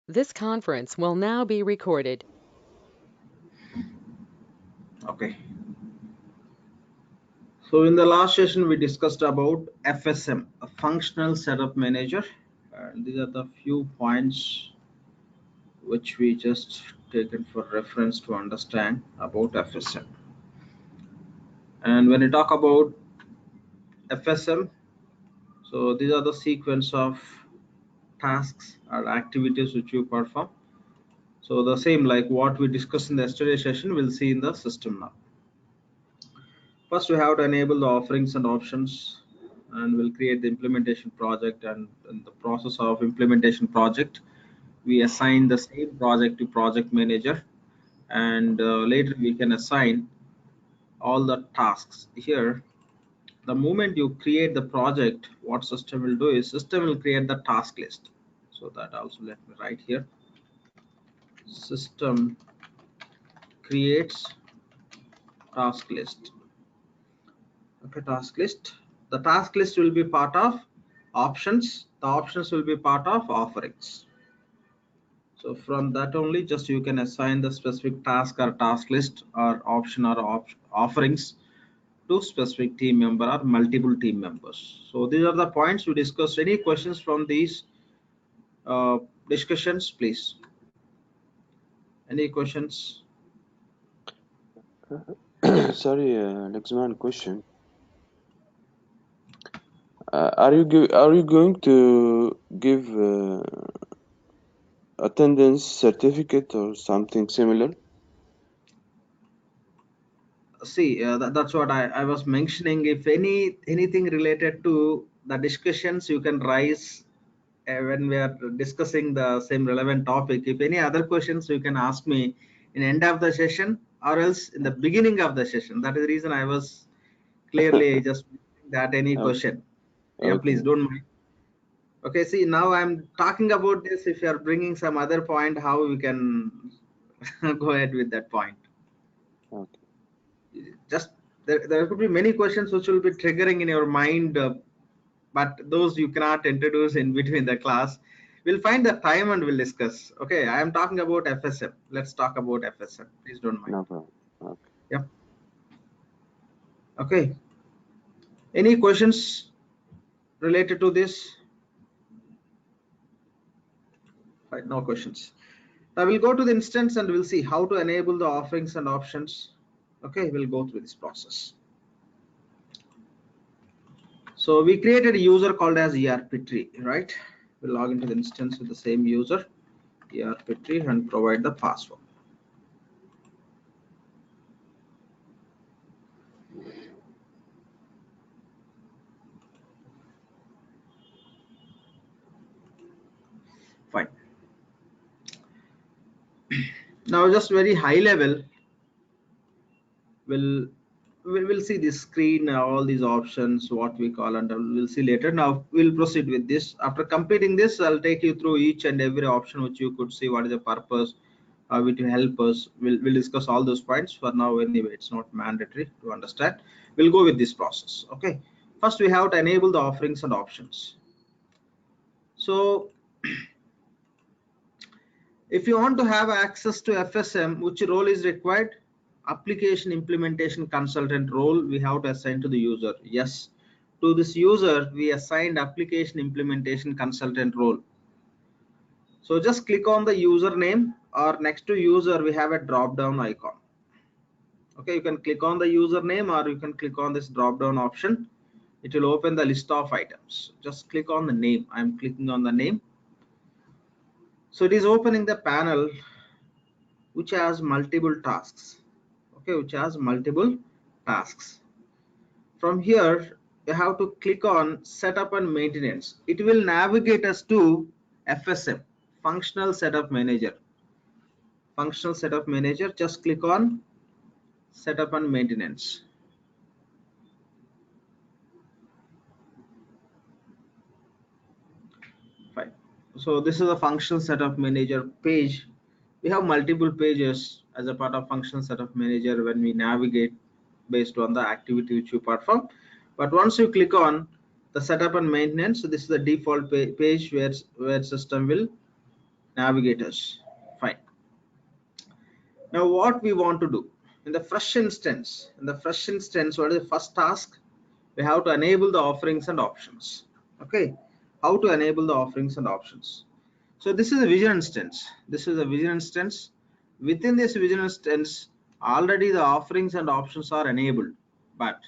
This conference will now be recorded. Okay. So in the last session, we discussed about FSM, a functional setup manager. And these are the few points which we just taken for reference to understand about FSM. And when we talk about FSM, so these are the sequence of tasks or activities which you perform. So the same like what we discussed in the yesterday session, we'll see in the system now. First, we have to enable the offerings and options, and we'll create the implementation project. And in the process of implementation project, we assign the same project to project manager, and later we can assign all the tasks. Here, the moment you create the project, what system will do is system will create the task list. So that also let me write here. System creates task list. Okay, task list. The task list will be part of options. The options will be part of offerings. So from that only, just you can assign the specific task or task list or option or offerings to specific team member or multiple team members. So these are the points we discussed. Any questions from these uh, discussions, please? Any questions? Sorry, Lexman, question. Are you going to give attendance certificate or something similar? See, that's what I was mentioning. If anything related to the discussions you can raise when we are discussing the same relevant topic. If any other questions you can ask me in end of the session or else in the beginning of the session. That is the reason I was clearly just that any Okay. question. Yeah, Okay. please don't mind. Okay, see, now I'm talking about this. If you are bringing some other point, how we can go ahead with that point. Okay. Just there could be many questions which will be triggering in your mind, but those you cannot introduce in between the class. We'll find the time and we'll discuss. Okay, I am talking about FSM. Let's talk about FSM. Please don't mind. No problem. Okay. Yeah. Okay. Any questions related to this? Right, no questions. Now we'll go to the instance and we'll see how to enable the offerings and options. Okay, we'll go through this process. So we created a user called as ERP3, right? We'll log into the instance with the same user, ERP3, and provide the password. Fine. Now just very high level, we'll see this screen, all these options, what we call, and we'll see later. Now we'll proceed with this. After completing this, I'll take you through each and every option which you could see what is the purpose, which will help us. We'll discuss all those points. For now anyway, it's not mandatory to understand. We'll go with this process. Okay, first we have to enable the offerings and options. So if you want to have access to FSM, which role is required? Application implementation consultant role we have to assign to the user. Yes, to this user we assigned application implementation consultant role. So just click on the username, or next to user we have a drop down icon. Okay, you can click on the username or you can click on this drop down option. It will open the list of items. Just click on the name. I'm clicking on the name. So it is opening the panel which has multiple tasks. Okay, which has multiple tasks. From here you have to click on setup and maintenance. It will navigate us to FSM, functional setup manager. Functional setup manager, just click on setup and maintenance. Fine. So this is a functional setup manager page. We have multiple pages as a part of functional setup manager when we navigate based on the activity which you perform. But once you click on the setup and maintenance, so this is the default page where system will navigators. Fine. Now what we want to do in the fresh instance, what is the first task? We have to enable the offerings and options. Okay, how to enable the offerings and options? So this is a vision instance. Within this vision instance, already the offerings and options are enabled. But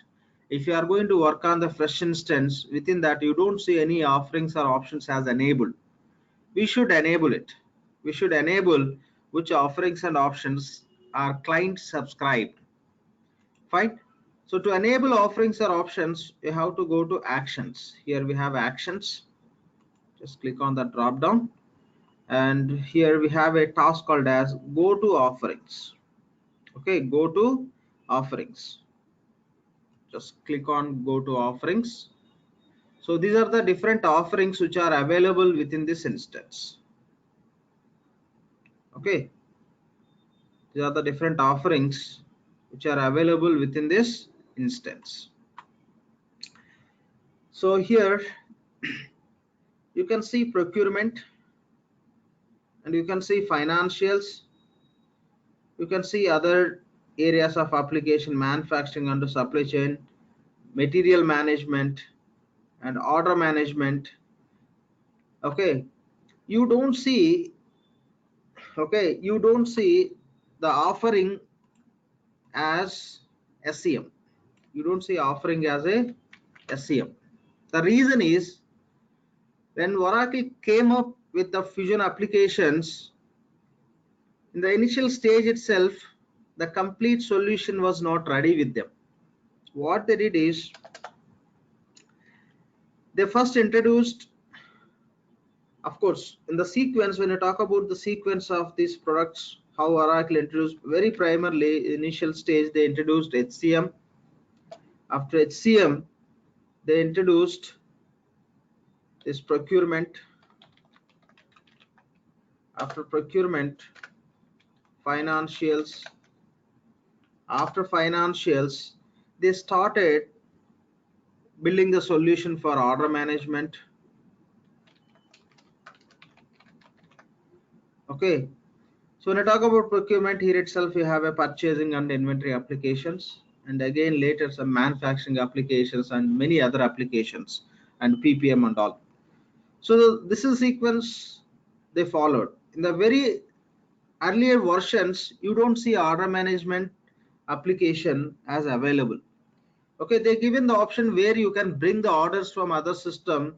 if you are going to work on the fresh instance, within that you don't see any offerings or options as enabled. We should enable it. We should enable which offerings and options are client subscribed. Fine. So to enable offerings or options, you have to go to actions. Here we have actions. Just click on the drop down, and here we have a task called as go to offerings. Okay, go to offerings. Just click on go to offerings. So these are the different offerings which are available within this instance. Okay, these are the different offerings which are available within this instance. So here you can see procurement, and you can see financials, you can see other areas of application, manufacturing under supply chain, material management, and order management. Okay, you don't see the offering as SCM. You don't see offering as a SCM. The reason is, when Oracle came up with the Fusion applications, in the initial stage itself, the complete solution was not ready with them. What they did is, they first introduced, of course, in the sequence, when you talk about the sequence of these products, how Oracle introduced, very primarily initial stage they introduced HCM. After HCM, they introduced this procurement. After procurement, financials. After financials, they started building the solution for order management. Okay, so when I talk about procurement, here itself you have a purchasing and inventory applications, and again later some manufacturing applications and many other applications, and PPM and all. So this is sequence they followed. In the very earlier versions, you don't see order management application as available. Okay, they given the option where you can bring the orders from other system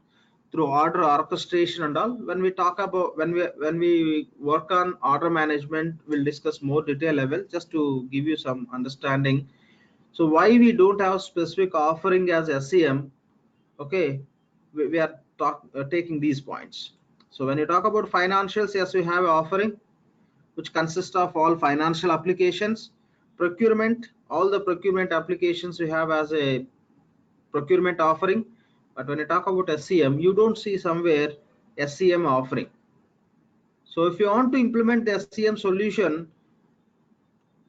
through order orchestration and all. When we talk about, when we work on order management, we'll discuss more detail level, just to give you some understanding. So why we don't have specific offering as SCM? Okay, we are taking these points. So when you talk about financials, yes, we have an offering which consists of all financial applications. Procurement, all the procurement applications we have as a procurement offering. But when you talk about SCM, you don't see somewhere SCM offering. So if you want to implement the SCM solution,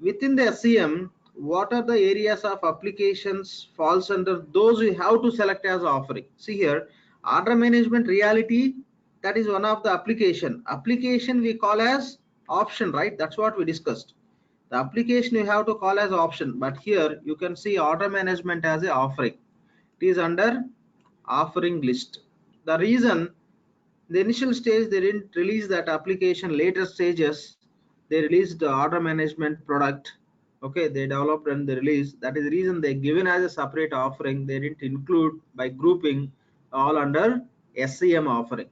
within the SCM, what are the areas of applications falls under, those we have to select as offering. See here, order management reality, that is one of the application we call as option, right? That's what we discussed. The application you have to call as option, but here you can see order management as a offering. It is under offering list. The reason, the initial stage they didn't release that application, later stages they released the order management product. Okay, they developed and they released. That is the reason they given as a separate offering. They didn't include by grouping all under SCM offering.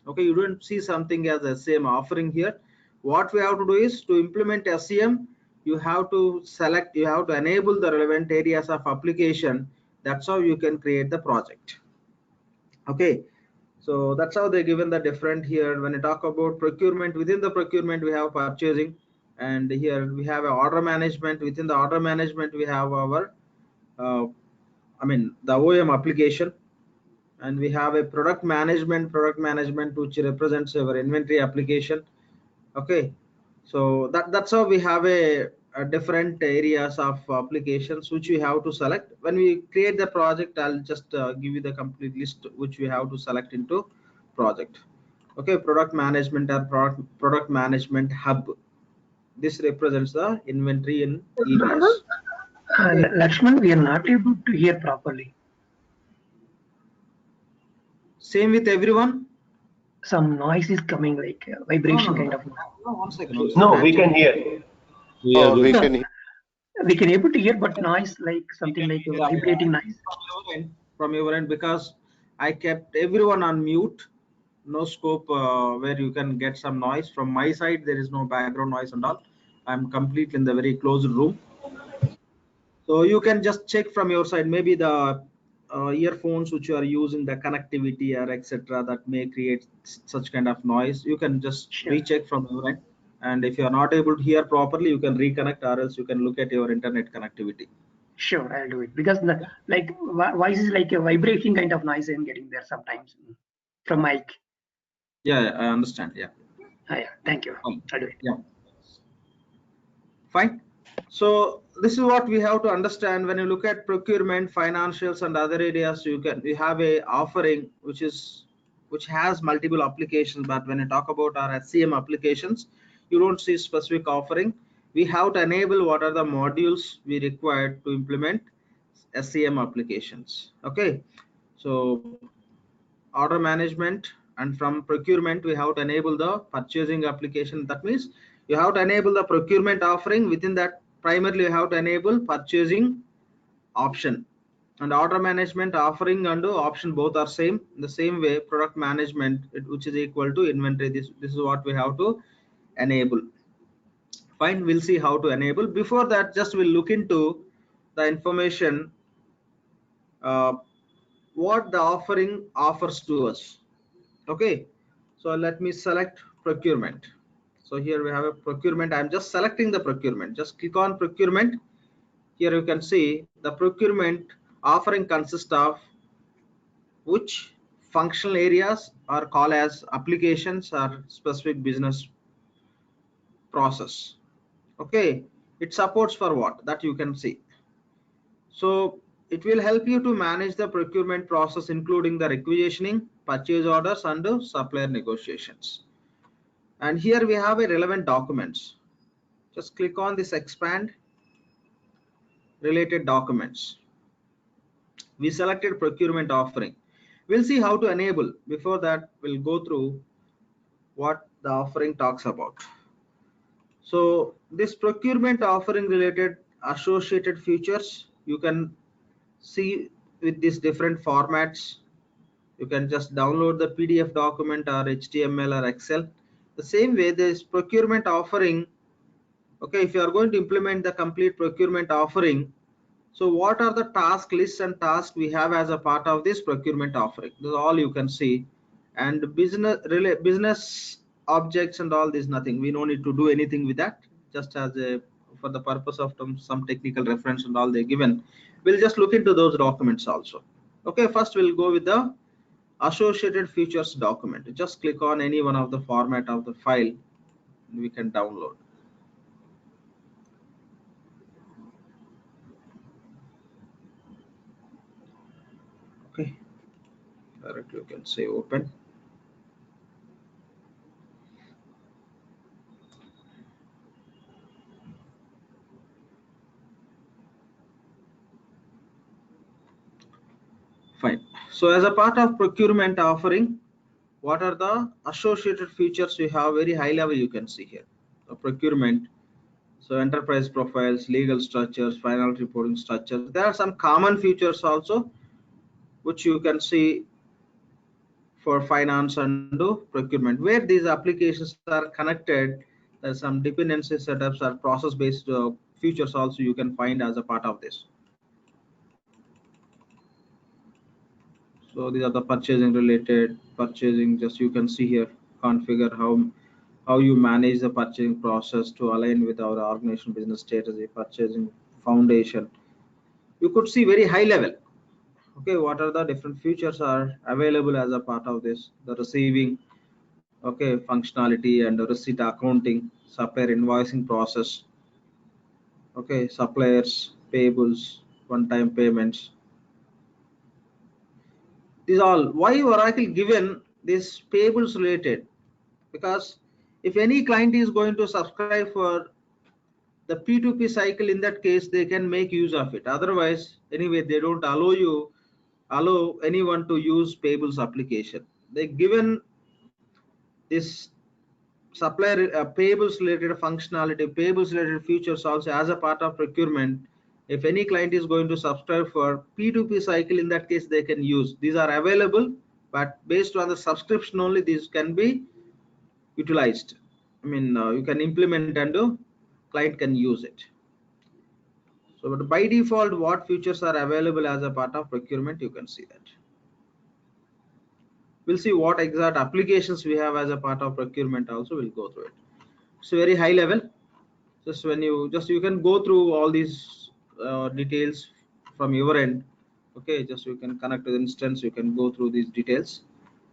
Okay, you don't see something as SCM offering here. What we have to do is, to implement SCM, you have to select, you have to enable the relevant areas of application. That's how you can create the project. Okay, so that's how they're given the different here. When you talk about procurement, within the procurement we have purchasing, and here we have a order management. Within the order management we have our the OEM application, and we have a product management which represents our inventory application. Okay, so that's how we have a different areas of applications which we have to select. When we create the project, I'll just give you the complete list which we have to select into project. Okay, product management or product management hub. This represents the inventory in EBS. Lakshman, we are not able to hear properly. Same with everyone? Some noise is coming, like vibration kind of. No, one second. No, we can hear. Oh, we can hear. We can able to hear, but noise like something like a vibrating noise. From your end, because I kept everyone on mute. No scope where you can get some noise. From my side, there is no background noise and all. I'm completely in the very closed room. So you can just check from your side, maybe the earphones which you are using, the connectivity or etc. that may create such kind of noise. You can just recheck from your end. And if you are not able to hear properly, you can reconnect, or else you can look at your internet connectivity. Sure, I'll do it, because like voice is like a vibrating kind of noise I'm getting there sometimes from mic. Yeah, I understand. Yeah. Yeah, thank you. I'll do it. Yeah. Fine. So this is what we have to understand when you look at procurement, financials, and other areas. We have a offering which has multiple applications, but when you talk about our SCM applications, you don't see specific offering. We have to enable what are the modules we require to implement SCM applications. Okay, so order management, and from procurement we have to enable the purchasing application. That means you have to enable the procurement offering. Within that, primarily you have to enable purchasing option, and order management offering and option both are same. In the same way, product management, which is equal to inventory, this is what we have to enable. Fine, we'll see how to enable. Before that, just we'll look into the information what the offering offers to us. Okay, so let me select procurement. So here we have a procurement. I'm just selecting the procurement. Just click on procurement. Here you can see the procurement offering consists of which functional areas are called as applications or specific business process. Okay, it supports for what, that you can see. So it will help you to manage the procurement process, including the requisitioning, purchase orders, and supplier negotiations. And here we have a relevant documents. Just click on this expand related documents. We selected procurement offering. We'll see how to enable. Before that, we'll go through what the offering talks about. So this procurement offering related associated features, you can see with these different formats. You can just download the PDF document or HTML or Excel. The same way, this procurement offering, okay, if you are going to implement the complete procurement offering, so what are the task lists and tasks we have as a part of this procurement offering? This is all you can see. And business objects and all this, nothing. We don't need to do anything with that. Just as a, for the purpose of some technical reference and all they're given, we'll just look into those documents also. Okay, first we'll go with the associated features document. Just click on any one of the format of the file, we can download. Okay, directly you can say open. Fine. So as a part of procurement offering, what are the associated features we have? Very high level you can see here. The procurement, so enterprise profiles, legal structures, financial reporting structures. There are some common features also which you can see for finance and procurement, where these applications are connected. There's some dependency setups or process based features also you can find as a part of this. So these are the purchasing related purchasing. Just you can see here, configure how you manage the purchasing process to align with our organization business strategy, purchasing foundation. You could see very high level. Okay, what are the different features are available as a part of this? The receiving, okay, functionality, and the receipt accounting, supplier invoicing process, okay, suppliers, payables, one-time payments. These all, why Oracle given this payables related, because if any client is going to subscribe for the P2P cycle, in that case they can make use of it. Otherwise, anyway, they don't allow anyone to use payables application. They given this supplier payables related functionality, payables related features also as a part of procurement. If any client is going to subscribe for P2P cycle, in that case they can use. These are available, but based on the subscription only, these can be utilized. I mean, you can implement and client can use it. So but by default, what features are available as a part of procurement, you can see that. We'll see what exact applications we have as a part of procurement also. We'll go through it. It's very high level. Just when you can go through all these details from your end. Okay, just you can connect to the instance, you can go through these details.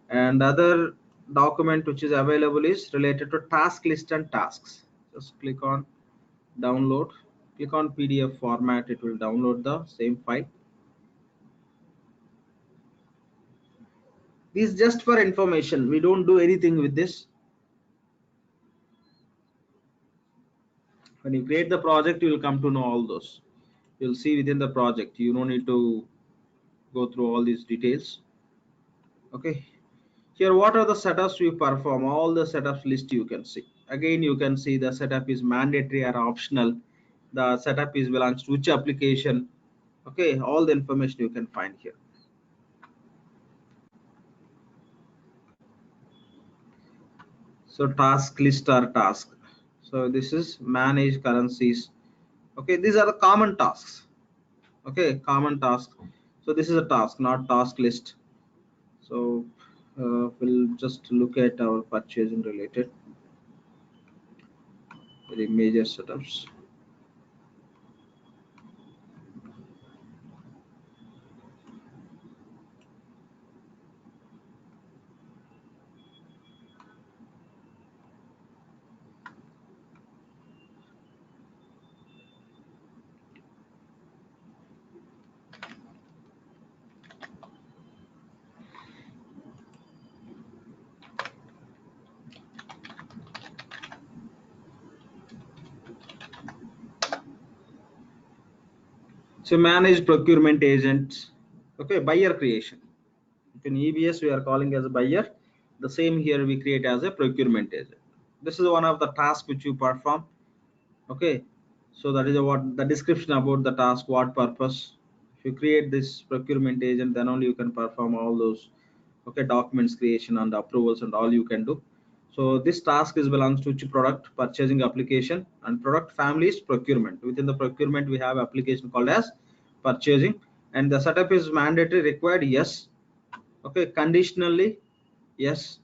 And other document which is available is related to task list and tasks. Just click on download, click on PDF format, it will download the same file. This is just for information, we don't do anything with this. When you create the project, you will come to know all those. You'll see within the project, you don't need to go through all these details. Okay, here what are the setups we perform, all the setups list you can see. Again, you can see the setup is mandatory or optional, the setup is belongs to which application. Okay, all the information you can find here. So task list or task, so this is manage currencies. Okay, these are the common tasks. Okay, common task. So this is a task, not task list. So we'll just look at our purchasing related very major setups. So manage procurement agents. Okay, buyer creation. In EBS we are calling as a buyer. The same here we create as a procurement agent. This is one of the tasks which you perform. Okay, so that is what the description about the task, what purpose. If you create this procurement agent, then only you can perform all those. Okay, documents creation and approvals and all you can do. So this task is belongs to which product, purchasing application, and product family is procurement. Within the procurement we have application called as purchasing, and the setup is mandatory, required, yes. Okay, conditionally, yes.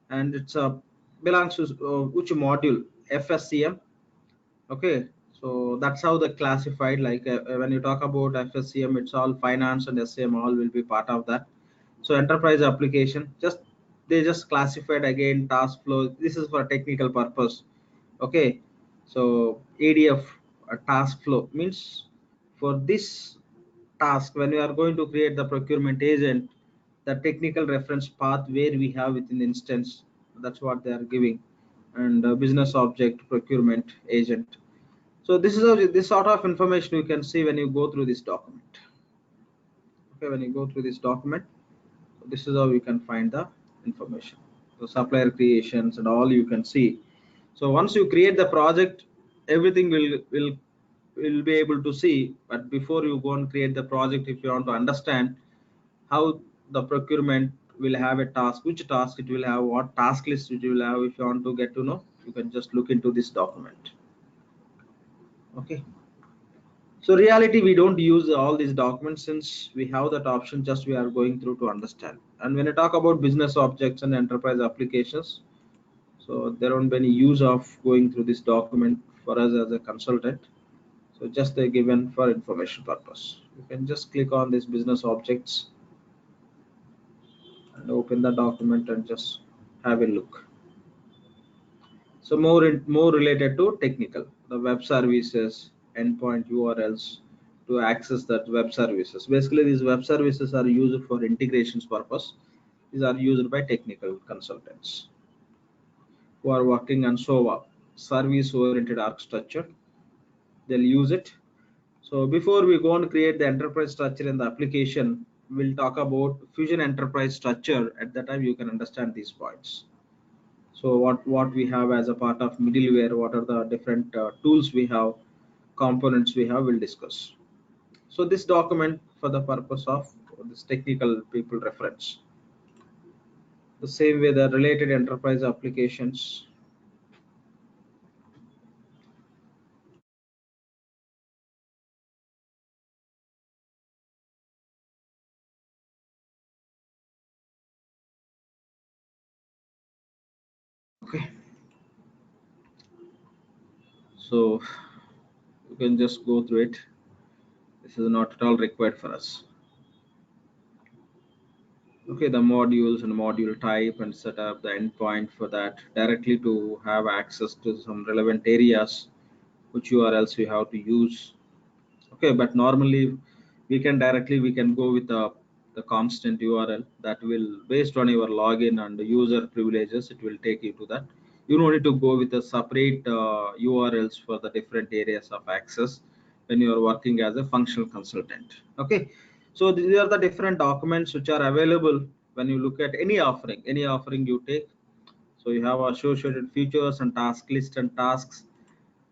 And it's a belongs to which module, FSCM. Okay, so that's how they classified, like when you talk about FSCM, it's all finance and SCM all will be part of that. So enterprise application, just they just classified again task flow, this is for technical purpose. Okay, so ADF, a task flow means for this task, when we are going to create the procurement agent, the technical reference path where we have within the instance, that's what they are giving. And business object procurement agent. So this is this sort of information you can see when you go through this document. Okay, when you go through this document, this is how you can find the information. So supplier creations and all you can see. So once you create the project, everything will be able to see. But before you go and create the project, if you want to understand how the procurement will have a task, which task it will have, what task list it will have, if you want to get to know, you can just look into this document. Okay, so reality we don't use all these documents since we have that option, just we are going through to understand. And when I talk about business objects and enterprise applications, so there won't be any use of going through this document for us as a consultant. So just they're given for information purpose. You can just click on this business objects and open the document and just have a look. So more related to technical, the web services, endpoint URLs to access that web services. Basically, these web services are used for integrations purpose. These are used by technical consultants who are working on SOA, service oriented architecture. They'll use it. So before we go and create the enterprise structure in the application, we'll talk about Fusion enterprise structure. At that time you can understand these points. So what we have as a part of middleware, what are the different tools we have, components we have, we'll discuss. So this document for the purpose of this technical people reference. The same way the related enterprise applications. Okay. So you can just go through it. This is not at all required for us. Okay, the modules and module type, and set up the endpoint for that directly to have access to some relevant areas which URLs we have to use. Okay, but normally we can go with the constant URL that will, based on your login and user privileges, it will take you to that. You don't need to go with the separate URLs for the different areas of access when you are working as a functional consultant. Okay, so these are the different documents which are available when you look at any offering you take. So you have associated features and task list and tasks,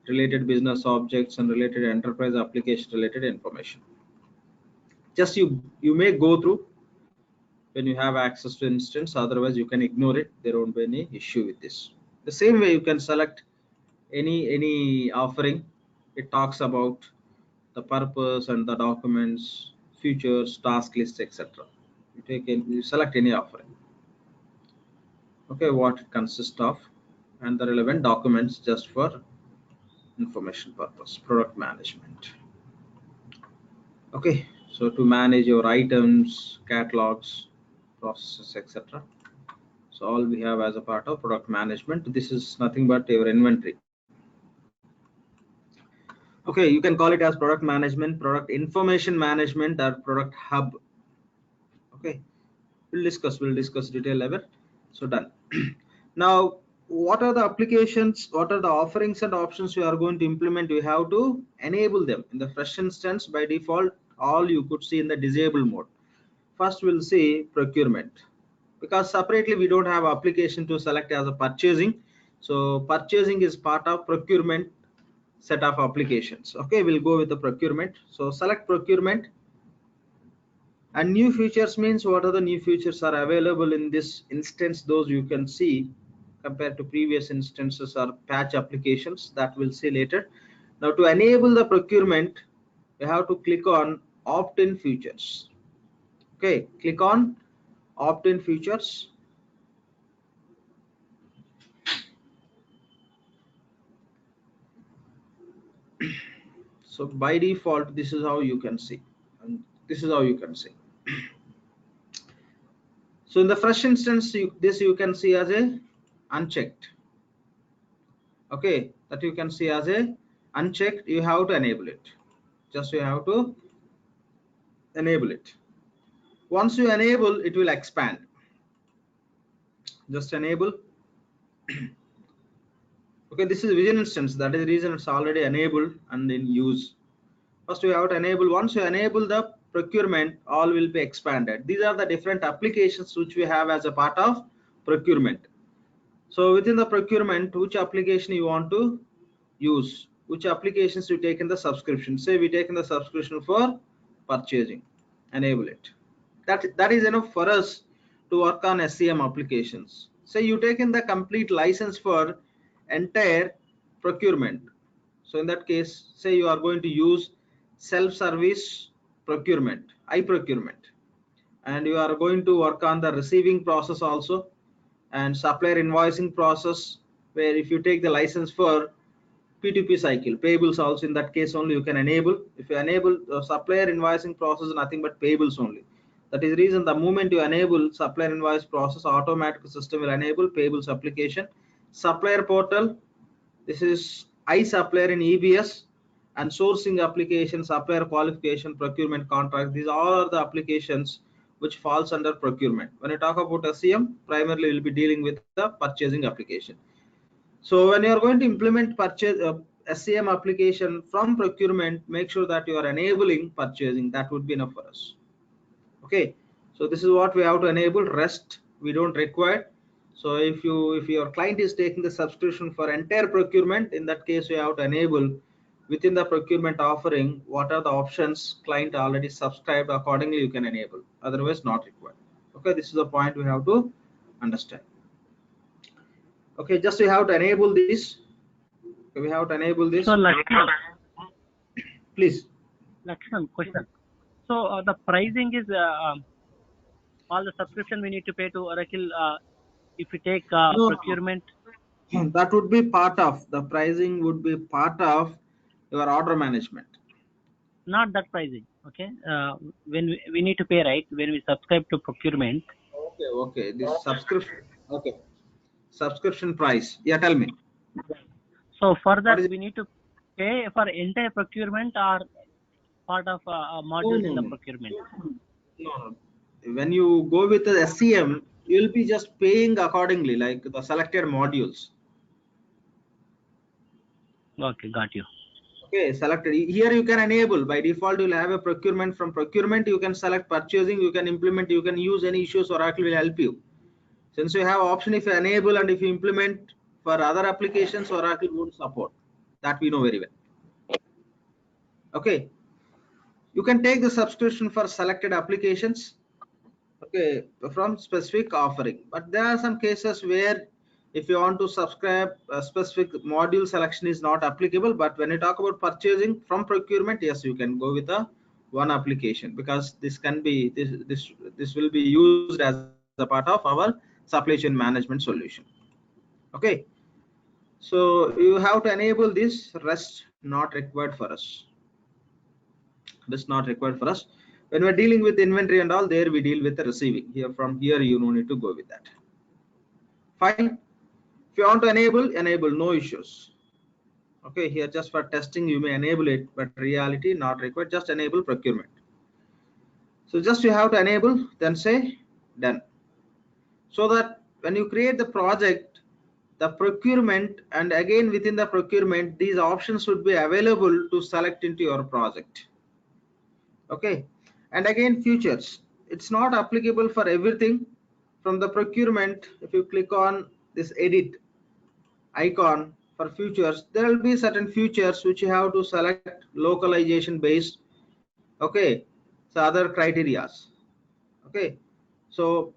related business objects, and related enterprise application related information. Just you may go through when you have access to instance, otherwise you can ignore it. There won't be any issue with this. The same way you can select any offering. It talks about the purpose and the documents, features, task lists, etc. You select any offering. Okay, what it consists of, and the relevant documents just for information purpose. Product management. Okay, so to manage your items, catalogs, processes, etc. So all we have as a part of product management. This is nothing but your inventory. Okay, you can call it as product management, product information management, or product hub. Okay, we'll discuss detail level. So done. Now, what are the applications, what are the offerings and options you are going to implement? You have to enable them. In the fresh instance, by default, all you could see in the disable mode. First we'll see procurement, because separately we don't have application to select as a purchasing. So purchasing is part of procurement set of applications. Okay, we'll go with the procurement. So select procurement. And new features means what are the new features are available in this instance. Those you can see compared to previous instances or patch applications that we'll see later. Now to enable the procurement, you have to click on opt-in features. Okay, click on opt-in features. So by default, this is how you can see, and this is how you can see. So in the fresh instance, this you can see as a unchecked. Okay, that you can see as a unchecked. You have to enable it. Just you have to enable it. Once you enable, it will expand. Just enable. Okay, this is vision instance. That is the reason it's already enabled and in use. First you have to enable. Once you enable the procurement, all will be expanded. These are the different applications which we have as a part of procurement. So within the procurement, which application you want to use, which applications you take in the subscription. Say we take in the subscription for purchasing, enable it. That is enough for us to work on SCM applications. Say you take in the complete license for entire procurement. So in that case, say you are going to use self-service procurement, iProcurement, and you are going to work on the receiving process also, and supplier invoicing process, where if you take the license for P2P cycle, payables also, in that case only you can enable. If you enable the supplier invoicing process, nothing but payables only. That is the reason the moment you enable supplier invoice process, automatic system will enable payables application. Supplier portal, this is iSupplier in EBS, and sourcing application, supplier qualification, procurement contract. These all are the applications which falls under procurement. When you talk about SCM, primarily we'll be dealing with the purchasing application. So when you are going to implement SCM application from procurement, make sure that you are enabling purchasing. That would be enough for us. Okay, so this is what we have to enable. Rest we don't require. So if your client is taking the subscription for entire procurement, in that case you have to enable within the procurement offering what are the options client already subscribed, accordingly you can enable, otherwise not required. Okay, this is the point we have to understand. Okay, just we have to enable this. Okay, we have to enable this. So Lakshman, Please. Lakshman, question. So the pricing is all the subscription we need to pay to Oracle if we take No. procurement. That would be part of the pricing, would be part of your order management. Not that pricing. Okay. When we need to pay, right? When we subscribe to procurement. Okay. This subscription. Okay. Subscription price. Yeah, tell me. So for that we need to pay for entire procurement or part of modules in the procurement. No. When you go with the SCM, you'll be just paying accordingly, like the selected modules. Okay, got you. Okay, selected. Here you can enable. By default, you'll have a procurement. From procurement, you can select purchasing. You can implement. You can use any issues. Oracle will help you. Since you have option, if you enable and if you implement for other applications, Oracle won't support. That we know very well. Okay. You can take the subscription for selected applications. Okay, from specific offering. But there are some cases where if you want to subscribe, a specific module selection is not applicable. But when you talk about purchasing from procurement, yes, you can go with a one application, because this can be this will be used as a part of our supply chain management solution. Okay, so you have to enable this. Rest not required for us. This not required for us. When we're dealing with inventory and all, there we deal with the receiving. Here, from here, you no need to go with that. Fine. If you want to enable, no issues. Okay, here just for testing you may enable it, but reality not required. Just enable procurement. So just you have to enable, then say done. So that when you create the project, the procurement, and again within the procurement, these options would be available to select into your project. Okay, and again futures, it's not applicable for everything. From the procurement, if you click on this edit icon for futures, there will be certain futures which you have to select localization based. Okay, so other criterias. Okay, so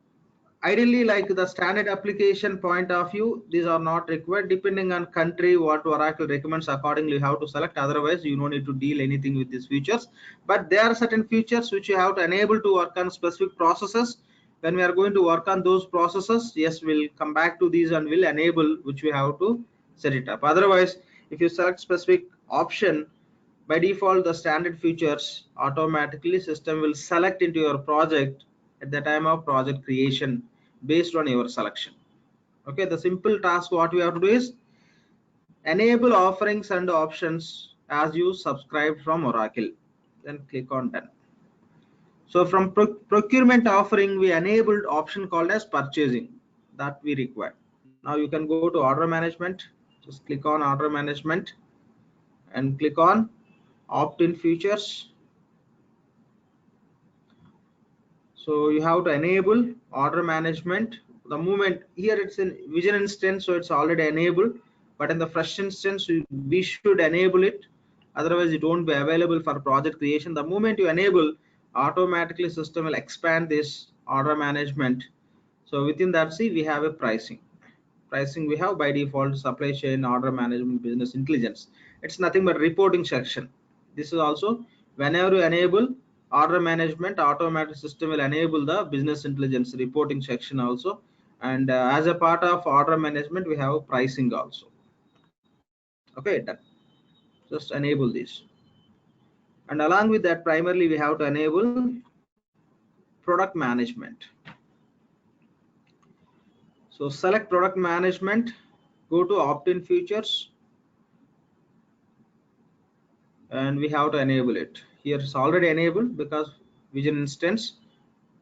ideally, like the standard application point of view, these are not required. Depending on country, what Oracle recommends, accordingly you have to select. Otherwise, you don't need to deal anything with these features. But there are certain features which you have to enable to work on specific processes. When we are going to work on those processes, yes, we'll come back to these and we'll enable, which we have to set it up. Otherwise, if you select specific option, by default, the standard features automatically system will select into your project at the time of project creation based on your selection. Okay, the simple task what we have to do is enable offerings and options as you subscribe from Oracle, then click on done. So from procurement offering, we enabled option called as purchasing that we require. Now you can go to order management, just click on order management and click on opt-in features. So you have to enable order management. The moment here it's in Vision instance, so it's already enabled, but in the fresh instance we should enable it, otherwise it won't be available for project creation. The moment you enable, automatically system will expand this order management. So within that, see, we have a pricing we have by default supply chain order management business intelligence. It's nothing but reporting section. This is also whenever you enable order management, automatic system will enable the business intelligence reporting section also. And as a part of order management, we have pricing also. Okay, done. Just enable this. And along with that, primarily we have to enable product management. So select product management, go to opt-in features, and we have to enable it. Here it's already enabled because Vision instance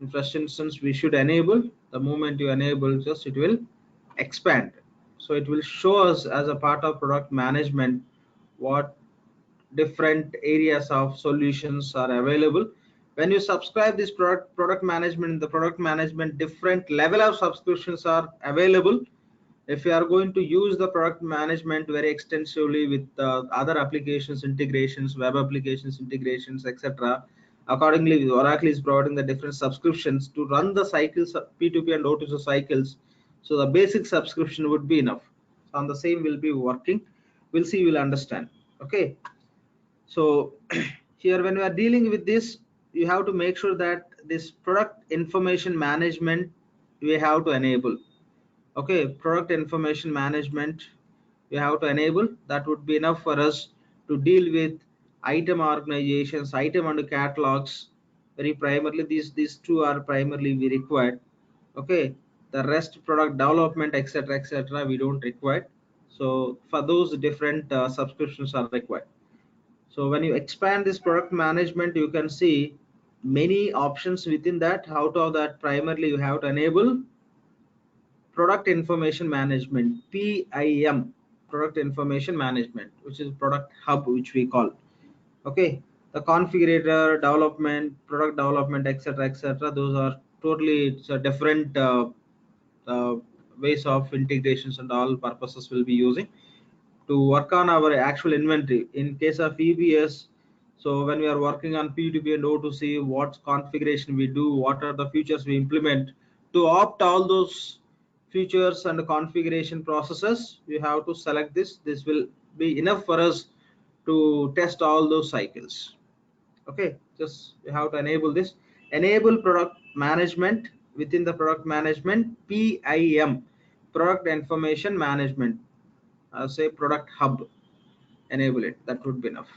In first instance, we should enable. The moment you enable, just it will expand. So it will show us as a part of product management what different areas of solutions are available. When you subscribe this product management, the product management, different level of subscriptions are available. If you are going to use the product management very extensively with other applications integrations, web applications integrations, etc., accordingly Oracle is providing the different subscriptions to run the cycles, P2P and O2C cycles. So the basic subscription would be enough. On the same will be working. We'll see, we'll understand. Okay, so here when we are dealing with this, you have to make sure that this product information management we have to enable. Okay, product information management we have to enable. That would be enough for us to deal with item organizations, item and catalogs. Very primarily these two are primarily we required. Okay, the rest product development, etc., we don't require. So for those different subscriptions are required. So when you expand this product management, you can see many options within that. Out of that, primarily you have to enable product information management, PIM, product information management, which is product hub, which we call. Okay, the configurator, development, product development, etc., those are totally, it's a different ways of integrations and all purposes we'll be using to work on our actual inventory. In case of EBS, so when we are working on P2P and O2C, what configuration we do, what are the features we implement, to opt all those features and configuration processes, we have to select this. This will be enough for us to test all those cycles. Okay, just we have to enable this. Enable product management. Within the product management, PIM, product information management, say product hub, enable it. That would be enough.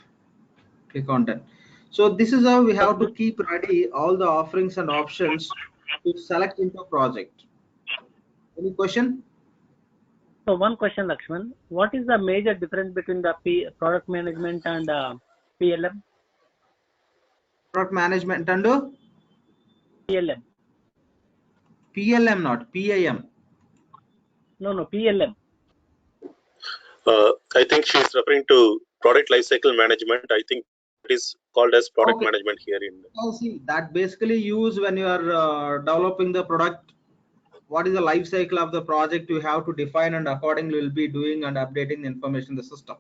Click on done. So this is how we have to keep ready all the offerings and options to select into a project. Any question? So one question, Lakshman. What is the major difference between the product management and PLM? Product management and PLM. PLM, not PIM. No, PLM. I think she is referring to product lifecycle management. I think it is called as product management here in. Oh, see, that basically use when you are developing the product. What is the life cycle of the project you have to define, and accordingly will be doing and updating the information in the system.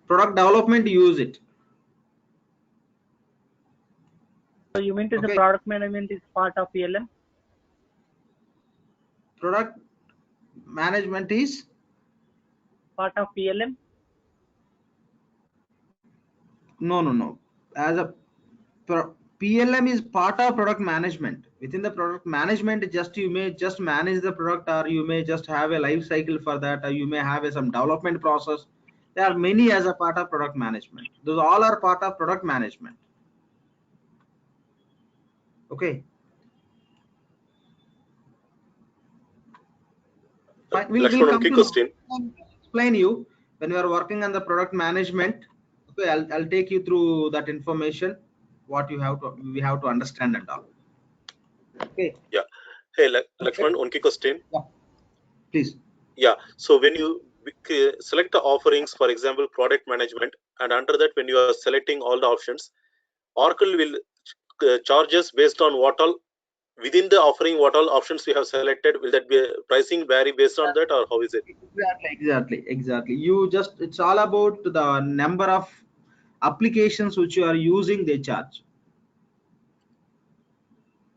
Product development, use it. So you mean to the product management is part of PLM? Product management is part of PLM? No. As a PLM is part of product management. Within the product management, just you may just manage the product, or you may just have a life cycle for that, or you may have some development process. There are many as a part of product management. Those all are part of product management. Okay. We'll come to explain you when we are working on the product management. Okay, I'll take you through that information, what we have to understand and all. Okay. Yeah. Hey, Lakshman, one quick question. Yeah. Please. Yeah. So when you select the offerings, for example, product management, and under that, when you are selecting all the options, Oracle will charge us based on what all within the offering, what all options we have selected. Will that be pricing vary based on that, or how is it? Exactly. You just, it's all about the number of applications which you are using, they charge.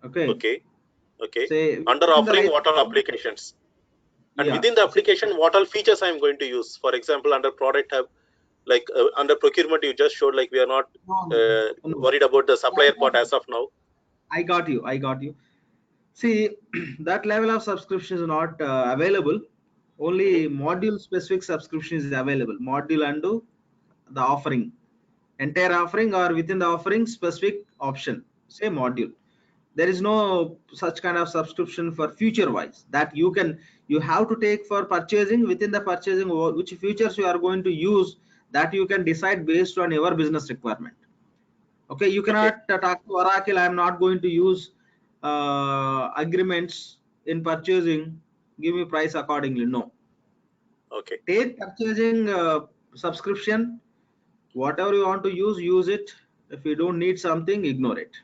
Okay. Say under offering, what all applications, and within the application, what all features I am going to use. For example, under product hub, like under procurement, you just showed like we are not worried about the supplier part as of now. I got you. See, that level of subscription is not available. Only module specific subscription is available. Module and the offering, entire offering, or within the offering specific option, say module. There is no such kind of subscription for future wise that you have to take for purchasing. Within the purchasing, which features you are going to use, that you can decide based on your business requirement. Okay, you cannot talk to Oracle, I am not going to use agreements in purchasing, give me price accordingly. No. Okay. Take purchasing subscription, whatever you want to use it. If you don't need something, ignore it.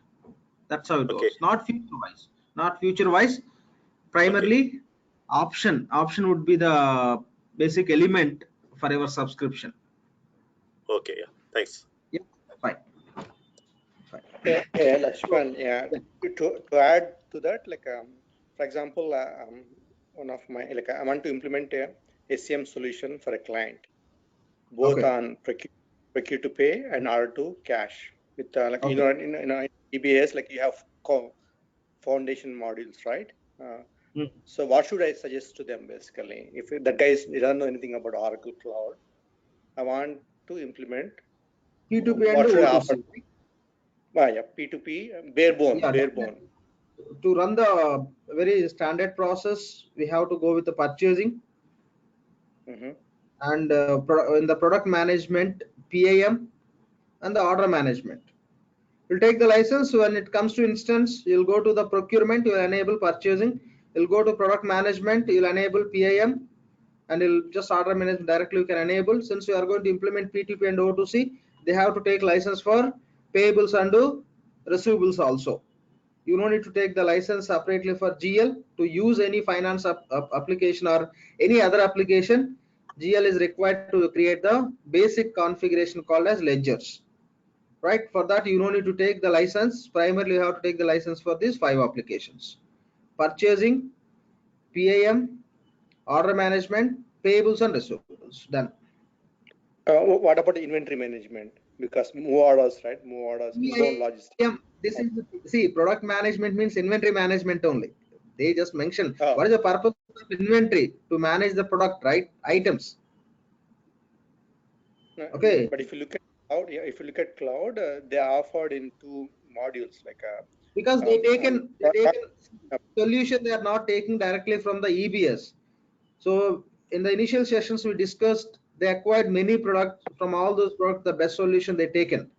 That's how it Okay. goes. Not future wise. Not future wise. Primarily, option would be the basic element for your subscription. Okay. Yeah. Thanks. Yeah, fine. Yeah, Lakshman, yeah. To add to that, like for example, one of my I want to implement a SCM solution for a client, both on procure to pay and order to cash. With in EBS, like you have foundation modules, right? So what should I suggest to them basically? If the guys don't know anything about Oracle Cloud, I want to implement P2P what and should I O2C. offer? Yeah, P2P, bare bone. To run the very standard process, we have to go with the purchasing. And in the product management, PAM, and the order management. You'll take the license. When it comes to instance, you'll go to the procurement, you'll enable purchasing. You'll go to product management, you'll enable PAM, and you'll just order management directly you can enable. Since you are going to implement P2P and O2C, they have to take license for payables and receivables also. You don't need to take the license separately for GL to use any finance application or any other application. GL is required to create the basic configuration called as ledgers. Right, for that you don't need to take the license. Primarily you have to take the license for these 5 applications: purchasing, PAM, order management, payables and receivables. Done. What about the inventory management? Because move orders, right? Move orders, inbound logistics. This is product management means inventory management only. They just mention what is the purpose of inventory? To manage the product, right? Items. Okay. But if you look at cloud, they are offered in 2 modules, like because they taken solution, they are not taking directly from the EBS. So in the initial sessions we discussed, they acquired many products. From all those products, the best solution they taken.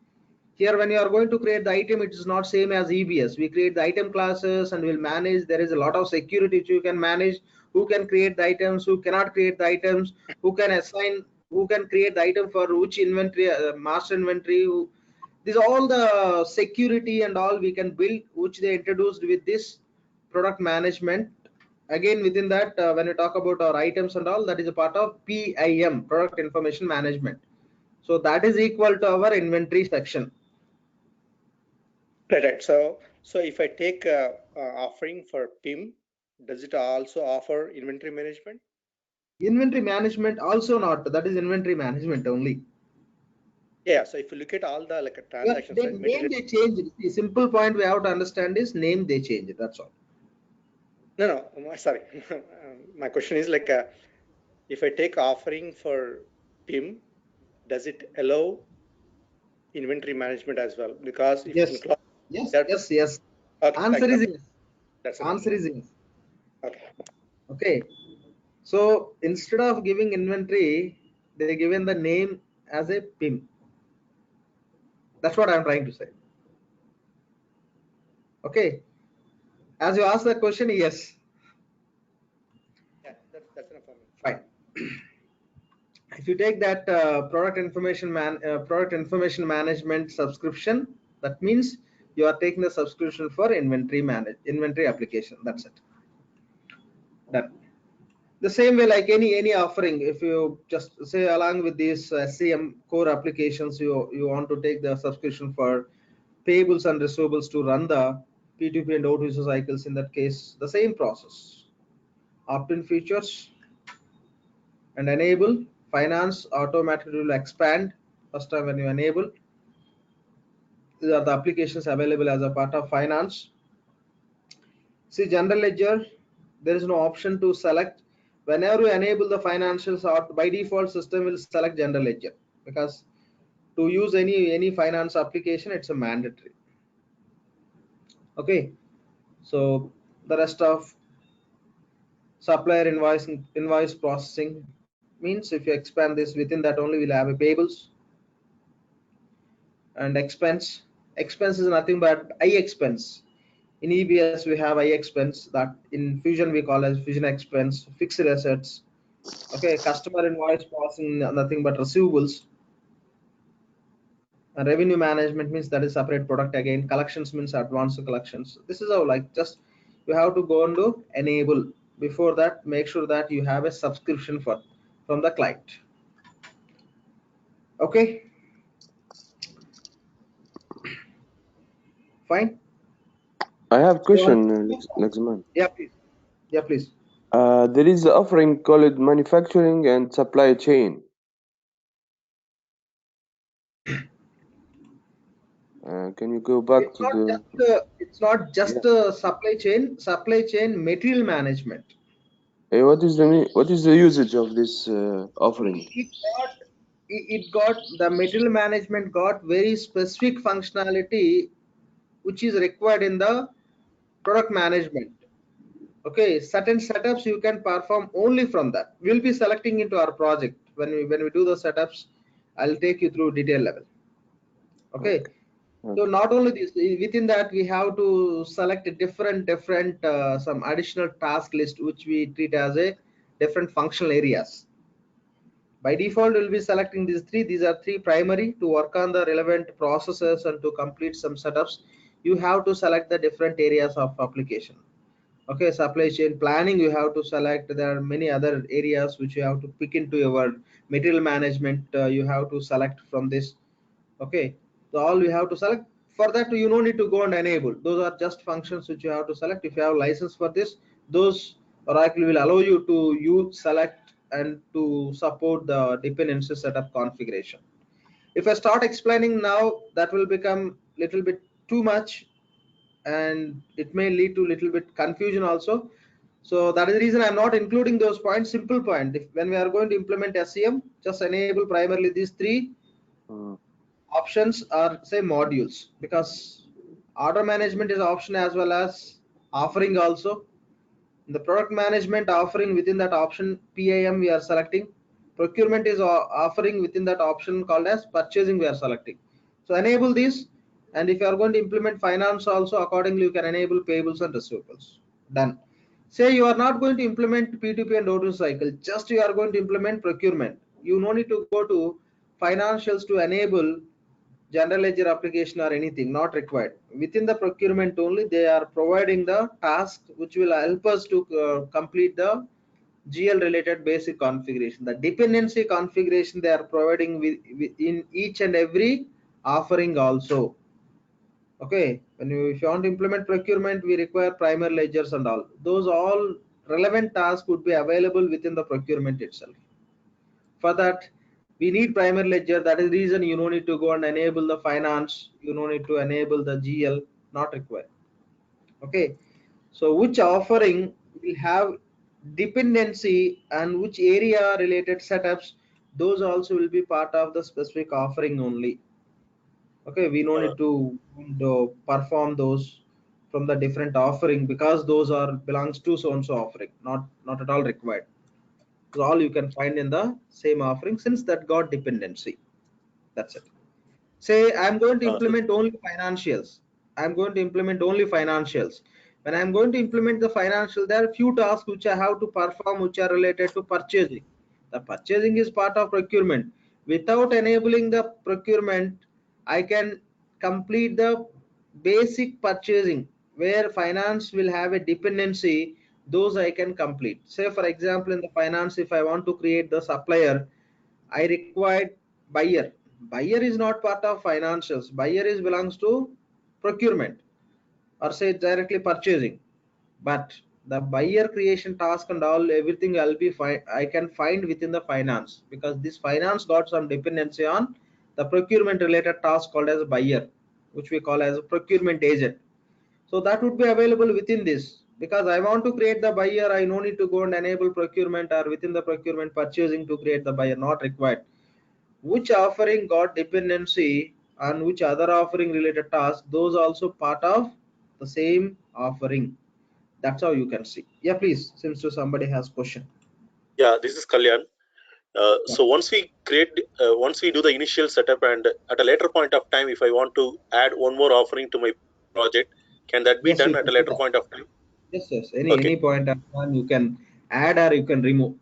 Here when you are going to create the item, it is not same as EBS. We create the item classes and we'll manage. There is a lot of security which you can manage. Who can create the items, who cannot create the items, who can assign, who can create the item for which inventory, master inventory. These all the security and all we can build, which they introduced with this product management. Again, within that, when we talk about our items and all, that is a part of PIM, product information management. So that is equal to our inventory section. Right. So if I take offering for PIM, does it also offer inventory management? Inventory management also not. That is inventory management only. Yeah. So if you look at all the transactions, right, name they change. The simple point we have to understand is name they change. That's all. No, sorry. My question is if I take offering for PIM, does it allow inventory management as well? Because if yes, in cloud, yes. Okay, answer is yes. That's answer is yes. Okay. So instead of giving inventory, they given the name as a PIM. That's what I'm trying to say. Okay. As you ask the question, yes. Yeah, that's enough for me. Fine. If you take that product information management subscription, that means you are taking the subscription for inventory application. That's it. Done. The same way, like any offering, if you just say along with these SCM core applications, you want to take the subscription for payables and receivables to run the P2P and O2C cycles. In that case, the same process. Opt-in features and enable. Finance automatically will expand first time when you enable. These are the applications available as a part of finance. See, general ledger, there is no option to select. Whenever you enable the financials, or by default system will select general ledger, because to use any finance application, it's a mandatory. Okay, so the rest of supplier invoice processing means if you expand this, within that only we'll have a payables and expense Expense is nothing but I expense. In EBS we have I expense, that in Fusion we call as Fusion expense. Fixed assets, okay, customer invoice processing, nothing but receivables. And revenue management means that is separate product again. Collections means advanced collections. This is how, like, just you have to go and do enable. Before that, make sure that you have a subscription from the client. Okay, fine. I have a So, question, Laxman. yeah, please. Yeah, please. There is an offering called manufacturing and supply chain. Can you go back to the? It's not just supply chain material management. What is the usage of this offering? It got the material management got very specific functionality which is required in the product management. Okay, certain setups you can perform only from that. We'll be selecting into our project when we do the setups. I'll take you through detail level. Okay. So not only this, within that we have to select a different some additional task list which we treat as a different functional areas. By default we'll be selecting these three. These are three primary to work on the relevant processes and to complete some setups. You have to select the different areas of application. Okay, supply chain planning you have to select. There are many other areas which you have to pick into your material management. You have to select from this. Okay, so all you have to select. For that you no need to go and enable. Those are just functions which you have to select. If you have license for this, those Oracle will allow you to select and to support the dependency setup configuration. If I start explaining now, that will become little bit too much and it may lead to little bit confusion also. So that is the reason I'm not including those points. Simple point, when we are going to implement SCM, just enable primarily these three options are say modules, because order management is option as well as offering also. In the product management offering, within that option PIM we are selecting. Procurement is offering within that option called as purchasing we are selecting. So enable this, and if you are going to implement finance also, accordingly you can enable payables and receivables. Done. Say you are not going to implement P2P and O2 cycle, just you are going to implement procurement. You no need to go to financials to enable general ledger application or anything, not required. Within the procurement only they are providing the task which will help us to complete the GL related basic configuration. The dependency configuration they are providing in each and every offering also. Okay, if you want to implement procurement, we require primary ledgers and all. Those all relevant tasks would be available within the procurement itself. For that we need primary ledger. That is the reason you no need to go and enable the finance, you no need to enable the GL, not required. Okay, so which offering will have dependency and which area related setups, those also will be part of the specific offering only. Okay, we no need to perform those from the different offering, because those are belongs to so and so offering, not at all required. So all you can find in the same offering, since that got dependency. That's it. Say I'm going to implement only financials. I'm going to implement only financials. When I'm going to implement the financial, there are few tasks which I have to perform which are related to purchasing. The purchasing is part of procurement. Without enabling the procurement, I can complete the basic purchasing where finance will have a dependency. Those I can complete. Say for example, in the finance, if I want to create the supplier, I required buyer. Buyer is not part of financials. Buyer is belongs to procurement, or say directly purchasing. But the buyer creation task and all everything I can find within the finance, because this finance got some dependency on the procurement related task called as buyer, which we call as a procurement agent. So that would be available within this, because I want to create the buyer, I no need to go and enable procurement or within the procurement purchasing to create the buyer, not required. Which offering got dependency and which other offering related task, those also part of the same offering. That's how you can see. Yeah, please, since somebody has question. Yeah, this is Kalyan. So once we do the initial setup, and at a later point of time, if I want to add one more offering to my project, can that be Yes, done you at a can do later that. point of time? Yes, yes. Okay. Any point of time you can add or you can remove.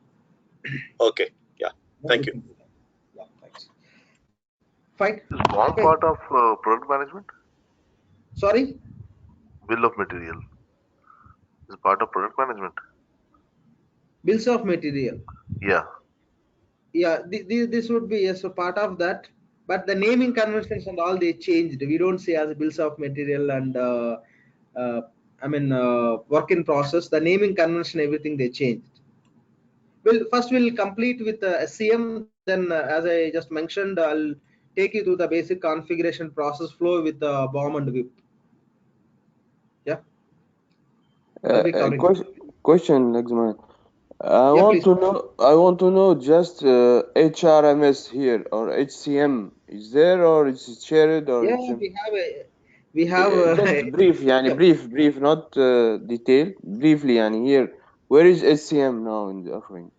Okay. Yeah. Thank you. Yeah, thanks. Fine. Is BOM Okay. part of product management? Sorry. Bill of material is part of product management. Bills of material. Yeah. Yeah, this would be yes, a part of that. But the naming conventions and all they changed. We don't say as bills of material and work in process. The naming convention, everything they changed. First we'll complete with SCM. Then, as I just mentioned, I'll take you through the basic configuration process flow with the BOM and WIP. Yeah. I'll be covering. Question, Lexman. I Yeah, want please. to know. I want to know just HRMS here or HCM is there or is it shared or Yeah, it's we have just brief, yani brief, not detailed. Briefly, yani here, where is HCM now in the offering?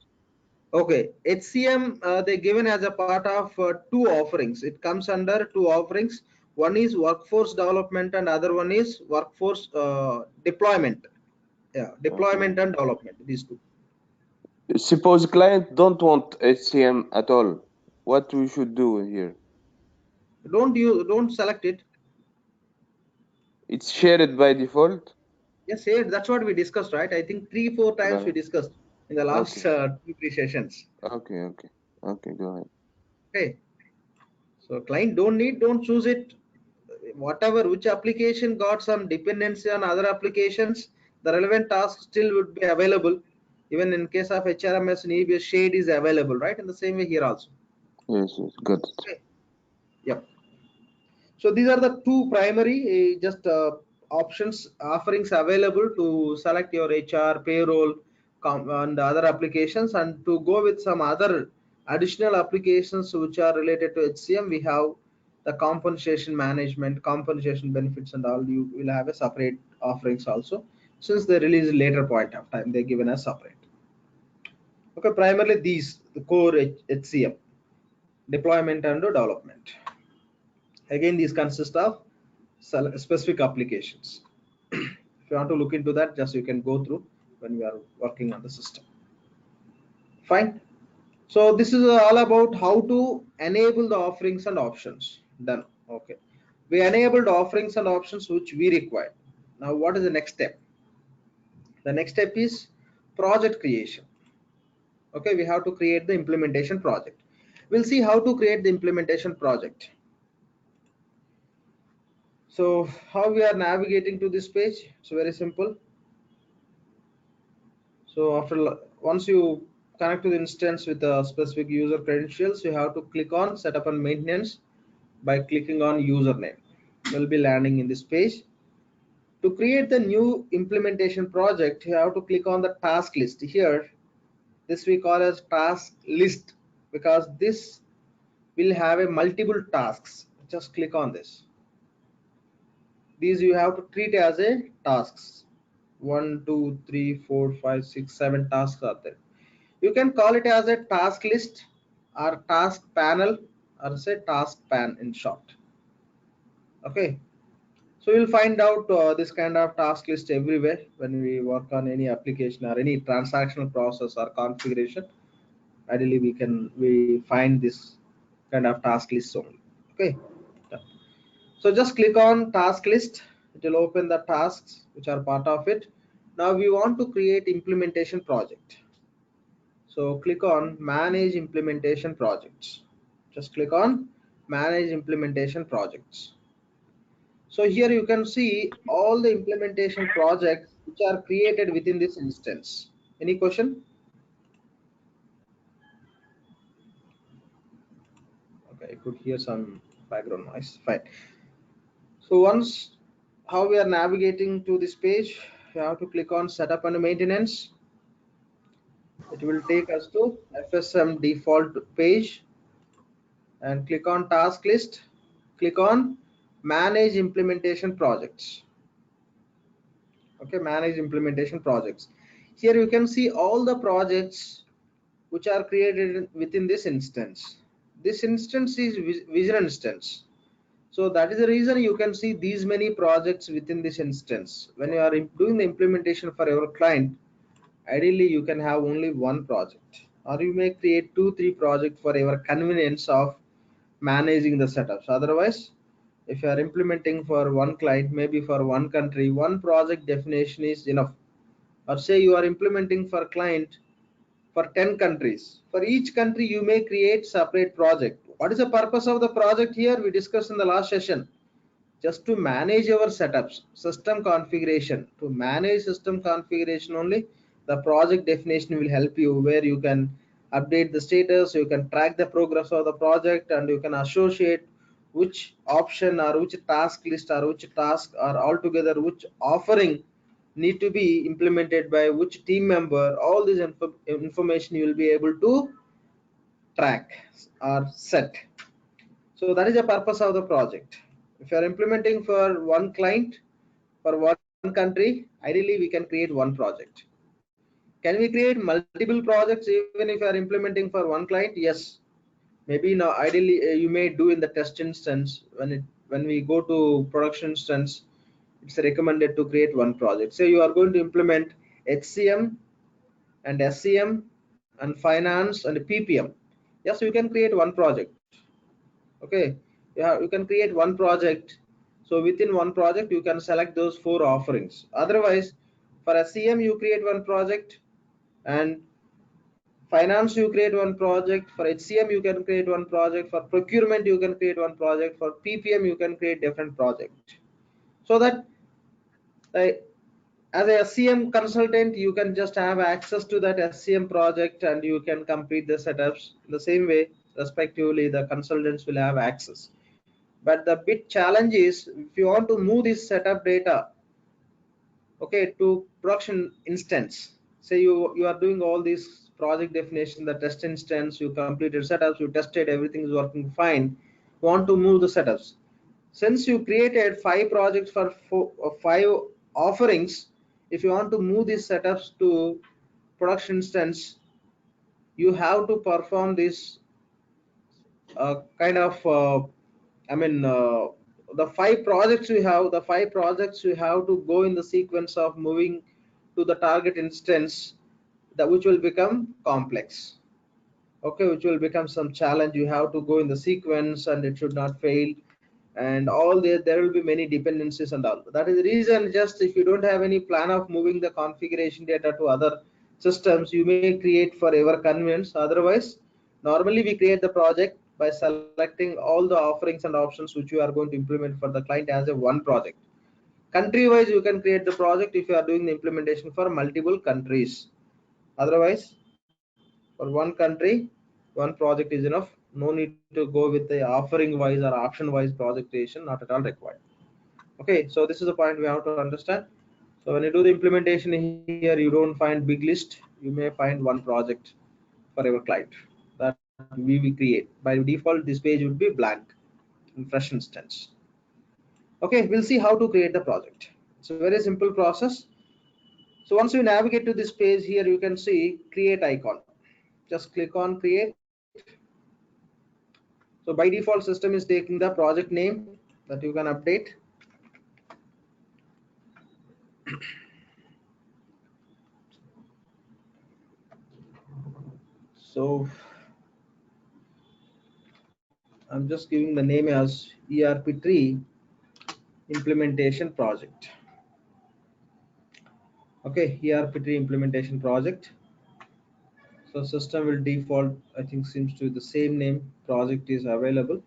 Okay, HCM they given as a part of two offerings. It comes under two offerings. One is workforce development and other one is workforce deployment. Yeah, deployment and development. These two. Suppose client don't want HCM at all. What we should do here? Don't select it. It's shared by default. Yes, that's what we discussed, right? I think 3-4 times we discussed in the last Okay. 2-3 sessions. Okay, go ahead. Okay. So client don't choose it. Whatever, which application got some dependency on other applications, the relevant task still would be available. Even in case of HRMS and EBS, shade is available, right? In the same way here also. Yes, got it. Okay. Yep. So these are the two primary options offerings available to select your HR, payroll, and other applications, and to go with some other additional applications which are related to HCM. We have the compensation management, compensation benefits, and all. You will have a separate offerings also. Since they release later point of time, they're given as separate. Okay, primarily these the core HCM deployment and development. Again, these consist of specific applications. If you want to look into that, just you can go through when we are working on the system. Fine. So this is all about how to enable the offerings and options. Done. Okay. We enabled offerings and options which we require. Now what is the next step? The next step is project creation. Okay, we have to create the implementation project. We'll see how to create the implementation project. So how we are navigating to this page? It's very simple. So once you connect to the instance with a specific user credentials, you have to click on setup and maintenance by clicking on username. We'll be landing in this page. To create the new implementation project, you have to click on the task list here. This we call as task list because this will have a multiple tasks. Just click on this. These you have to treat as a tasks. 1, 2, 3, 4, 5, 6, 7 tasks are there. You can call it as a task list or task panel or say task pan in short. Okay, so you'll find out this kind of task list everywhere when we work on any application or any transactional process or configuration. Ideally we find this kind of task list only. Okay, so just click on task list. It will open the tasks which are part of it. Now we want to create implementation project. So click on manage implementation projects. Just click on manage implementation projects. So here you can see all the implementation projects which are created within this instance. Any question? Okay, I could hear some background noise. Fine. So once how we are navigating to this page, you have to click on setup and maintenance. It will take us to FSM default page and click on task list. Click on manage implementation projects. Okay, manage implementation projects. Here you can see all the projects which are created within this instance. This instance is Vision instance. So that is the reason you can see these many projects within this instance. When you are doing the implementation for your client, ideally you can have only one project, or you may create 2-3 projects for your convenience of managing the setups. Otherwise, if you are implementing for one client, maybe for one country, one project definition is enough. Or say you are implementing for client for 10 countries. For each country, you may create separate project. What is the purpose of the project here? We discussed in the last session. Just to manage your setups, system configuration. To manage system configuration only, the project definition will help you, where you can update the status, you can track the progress of the project, and you can associate which option or which task list or which task or altogether which offering need to be implemented by which team member. All this information you will be able to track or set. So that is the purpose of the project. If you are implementing for one client, for one country, ideally we can create one project. Can we create multiple projects even if you are implementing for one client? Yes. Maybe now ideally you may do in the test instance. When we go to production instance, it's recommended to create one project. Say you are going to implement HCM and SCM and finance and PPM. Yes, you can create one project. Okay, yeah, you can create one project. So within one project you can select those 4 offerings. Otherwise, for SCM you create one project, and finance you create one project. For HCM you can create one project. For procurement you can create one project. For PPM you can create different projects. So that as a SCM consultant, you can just have access to that SCM project and you can complete the setups. In the same way, respectively, the consultants will have access. But the big challenge is, if you want to move this setup data, okay, to production instance, say you are doing all these project definition, the test instance, you completed setups, you tested, everything is working fine, you want to move the setups. Since you created 5 projects for 5 offerings, if you want to move these setups to production instance, you have to perform this kind of the 5 projects you have, you have to go in the sequence of moving to the target instance, that which will become complex. Okay, which will become some challenge. You have to go in the sequence and it should not fail, and all there will be many dependencies and all. That is the reason, just if you don't have any plan of moving the configuration data to other systems, you may create for your convenience. Otherwise, normally we create the project by selecting all the offerings and options which you are going to implement for the client as a one project. Country wise you can create the project if you are doing the implementation for multiple countries. Otherwise, for one country, one project is enough. No need to go with the offering wise or option wise project creation, not at all required. Okay, so this is the point we have to understand. So when you do the implementation here, you don't find big list, you may find one project for your client that we will create. By default, this page would be blank in fresh instance. Okay, we'll see how to create the project. It's a very simple process. So once you navigate to this page here, you can see create icon. Just click on create. So by default, system is taking the project name that you can update. So I'm just giving the name as ERP3 implementation project. Okay, ERP3 implementation project. So system will default, I think, seems to be the same name. Project is available.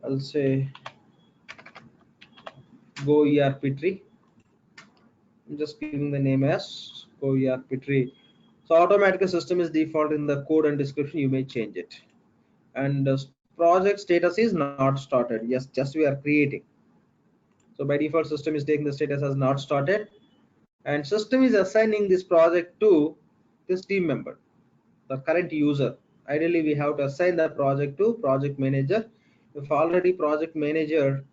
I'll say Go ERP3. I'm just giving the name as Go ERP3. So automatically system is default in the code and description. You may change it. And project status is not started. Yes, just we are creating. So by default, system is taking the status as not started, and system is assigning this project to this team member, the current user. Ideally, we have to assign the project to project manager. If already project manager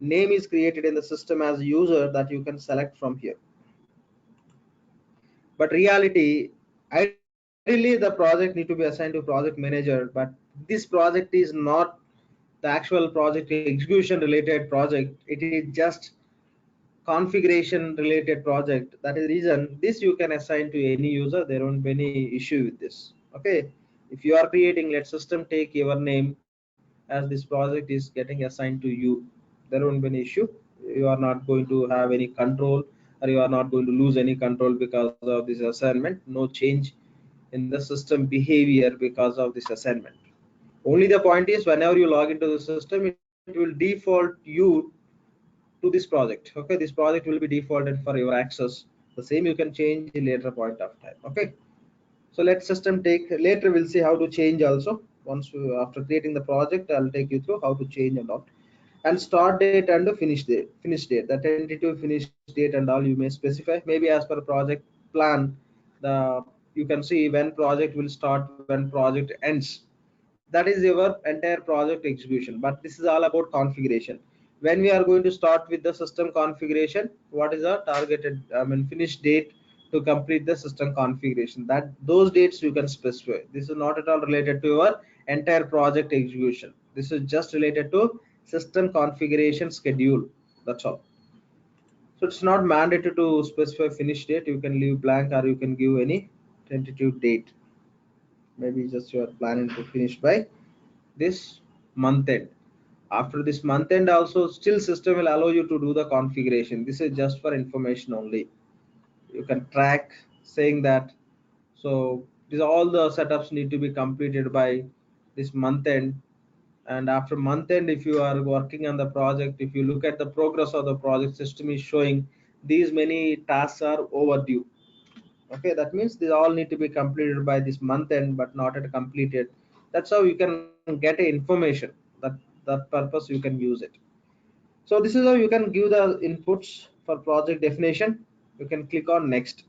name is created in the system as user, that you can select from here. but reality, ideally the project need to be assigned to project manager, but this project is not the actual project execution related project. It is just configuration related project. That is the reason this you can assign to any user. There won't be any issue with this. Okay, if you are creating, let system take your name as this project is getting assigned to you, there won't be any issue. You are not going to have any control, or you are not going to lose any control because of this assignment. No change in the system behavior because of this assignment. Only the point is, whenever you log into the system, it will default you to this project. Okay, this project will be defaulted for your access. The same you can change in later point of time. Okay, so let system take, later we'll see how to change also. Once we, after creating the project, I'll take you through how to change and all. And start date and the finish date, the tentative finish date and all you may specify. Maybe as per project plan, the you can see when project will start, when project ends. That is your entire project execution, but this is all about configuration. When we are going to start with the system configuration, what is the targeted, finish date to complete the system configuration, that those dates you can specify. This is not at all related to your entire project execution. This is just related to system configuration schedule, that's all. So it's not mandated to specify finish date. You can leave blank, or you can give any tentative date. Maybe just you are planning to finish by this month end. After this month end also, still system will allow you to do the configuration. This is just for information only. You can track saying that. So these all the setups need to be completed by this month end. And after month end, if you are working on the project, if you look at the progress of the project, system is showing these many tasks are overdue. Okay, that means these all need to be completed by this month end, but not yet completed. That's how you can get information. That purpose you can use it. So this is how you can give the inputs for project definition. You can click on next.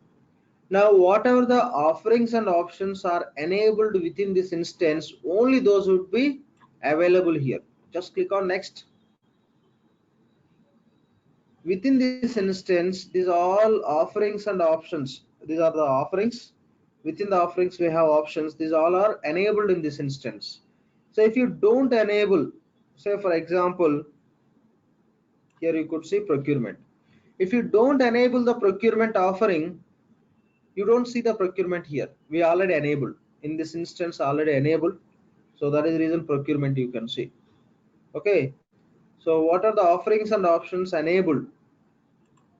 Now whatever the offerings and options are enabled within this instance, only those would be available here. Just click on next. Within this instance, these are all offerings and options. These are the offerings. Within the offerings we have options. These all are enabled in this instance. So if you don't enable, say for example, here you could see procurement. If you don't enable the procurement offering, you don't see the procurement here. We already enabled in this instance, already enabled. So that is the reason procurement you can see. Okay, so what are the offerings and options enabled?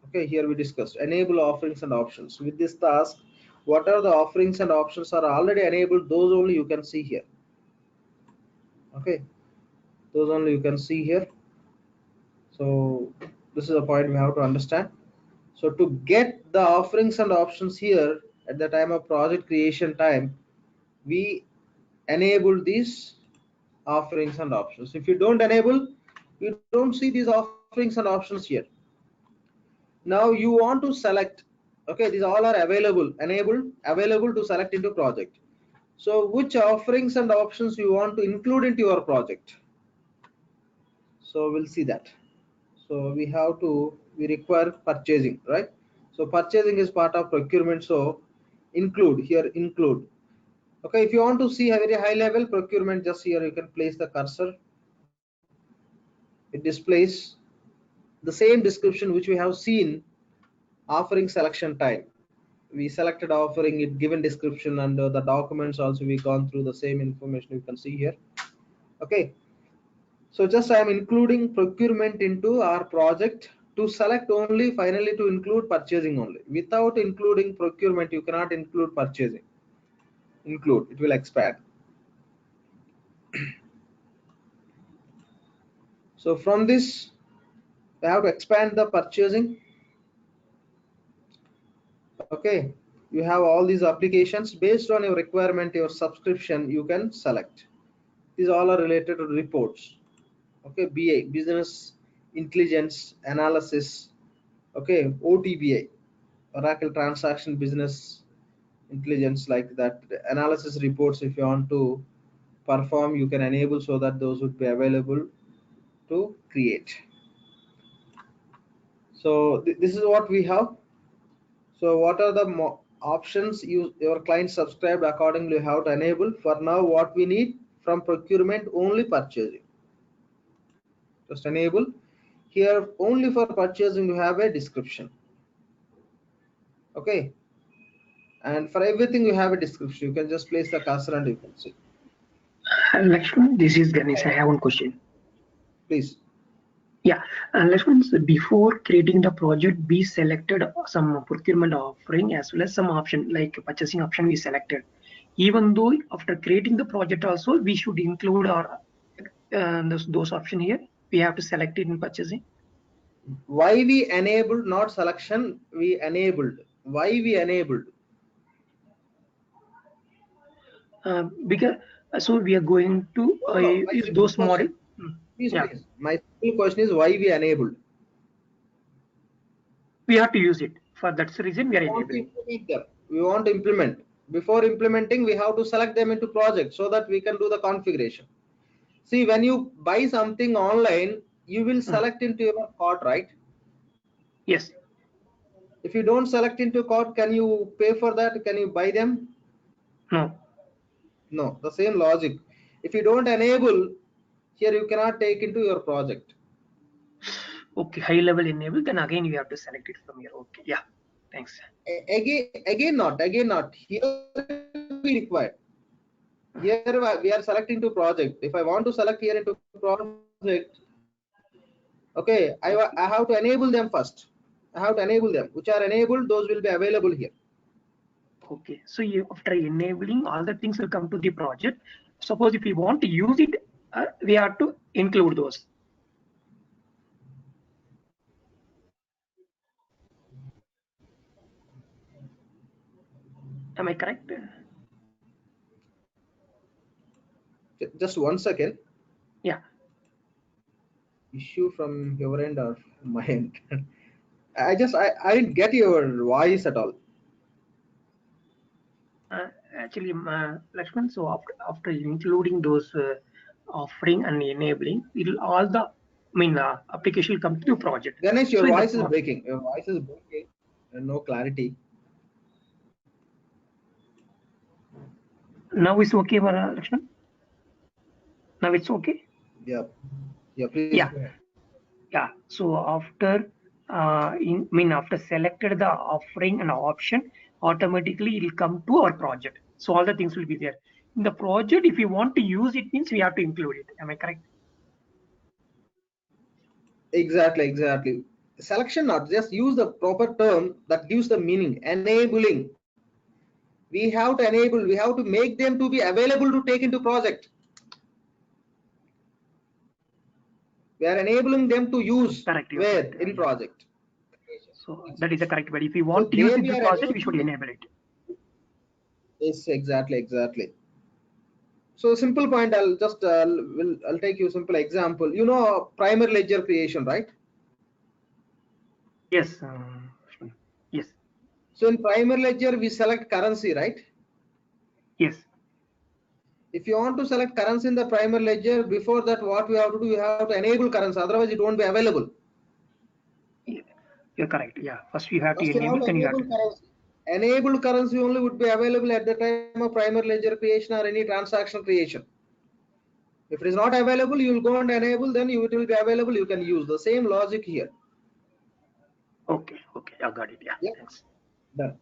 Okay, here we discussed enable offerings and options. With this task, what are the offerings and options are already enabled, those only you can see here. Okay, those only you can see here. So this is a point we have to understand. So to get the offerings and options here at the time of project creation time, we enable these offerings and options. If you don't enable, you don't see these offerings and options here. Now you want to select, okay, these all are available, enabled, available to select into project. So which offerings and options you want to include into your project? So we'll see that. So we require purchasing, right? So purchasing is part of procurement. So include here, include. Okay, if you want to see a very high level procurement, just here you can place the cursor. It displays the same description which we have seen. Offering selection time, we selected offering, it given description, and the documents also we gone through the same information you can see here. Okay, so just I am including procurement into our project to select only, finally to include purchasing only. Without including procurement, you cannot include purchasing. Include, it will expand. So from this, we have to expand the purchasing. Okay, you have all these applications based on your requirement, your subscription, you can select. These all are related to reports. Okay, BA, business intelligence analysis. Okay, OTBA, Oracle transaction business intelligence, like that analysis reports. If you want to perform, you can enable so that those would be available to create. So this is what we have. So what are the options your client subscribed accordingly, you have to enable. For now, what we need from procurement, only purchasing. Just enable. Here only for purchasing you have a description. Okay, and for everything you have a description. You can just place the cursor and you can see. Lakshman, this is Ganesh. I have one question. Please. Yeah, Lakshman, before creating the project, we selected some procurement offering as well as some option like purchasing option we selected. Even though after creating the project also, we should include our those options here. We have to select it in purchasing. Why we enabled, not selection, we enabled. Why we enabled? Because so we are going to use those model. Please, yeah. please. My simple question is why we enabled. We have to use it. For that's the reason we are enabling. We want to implement. Before implementing, we have to select them into project so that we can do the configuration. See, when you buy something online, you will select into your cart, right? Yes. If you don't select into cart, can you pay for that? Can you buy them? No. No, the same logic. If you don't enable, here you cannot take into your project. Okay, high level enable, then again you have to select it from here. Okay, yeah, thanks. Again not. Here we require. Here we are selecting to project. If I want to select here into project, okay, I have to enable them first. I have to enable them. Which are enabled, those will be available here. Okay, so you, after enabling, all the things will come to the project. Suppose if you want to use it, we have to include those. Am I correct? Just 1 second. Yeah. Issue from your end or my end? I didn't get your voice at all. Actually, Lakshman, so after including those offering and enabling, it'll all the application will come to the project. Ganesh, your voice is breaking. Your voice is breaking. No clarity. Now it's okay, Lakshman? Now it's okay? Yeah. Yeah, please. Yeah. Yeah. So after after selected the offering and option, automatically it will come to our project. So all the things will be there. In the project, if you want to use it, means we have to include it. Am I correct? Exactly. Selection, not just use the proper term that gives the meaning. Enabling. We have to enable, we have to make them to be available to take into project. We are enabling them to use where in project. So that is the correct word. If we want to use it in the project, we should enable it. Yes, exactly. So simple point, I'll just I'll take you a simple example. You know primary ledger creation, right? Yes. Yes. So in primary ledger, we select currency, right? Yes. If you want to select currency in the primary ledger, before that, what we have to do, we have to enable currency. Otherwise, it won't be available. You're correct. Yeah. First, you have to enable, then you have to. Currency. Enabled currency only would be available at the time of primary ledger creation or any transaction creation. If it is not available, you will go and enable, then it will be available. You can use the same logic here. Okay. I got it. Yeah. Thanks. Done.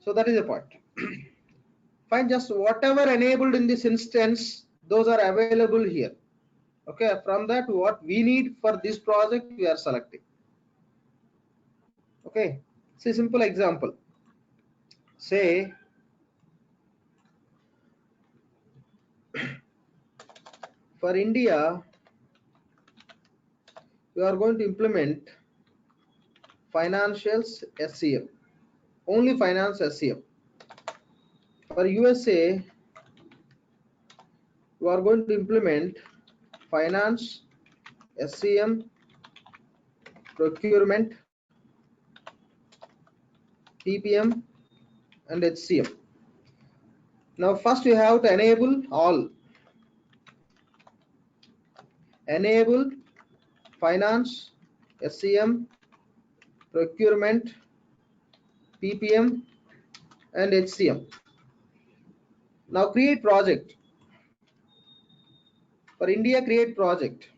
So that is the point. Fine, just whatever enabled in this instance, those are available here. Okay, from that, what we need for this project, we are selecting. Okay, see simple example. Say for India, we are going to implement financials SCM, only finance SCM. For USA, we are going to implement finance SCM, procurement, PPM, and HCM. Now first we have to enable all. Enable finance, SCM, procurement, PPM, and HCM. Now create project. For India, create project.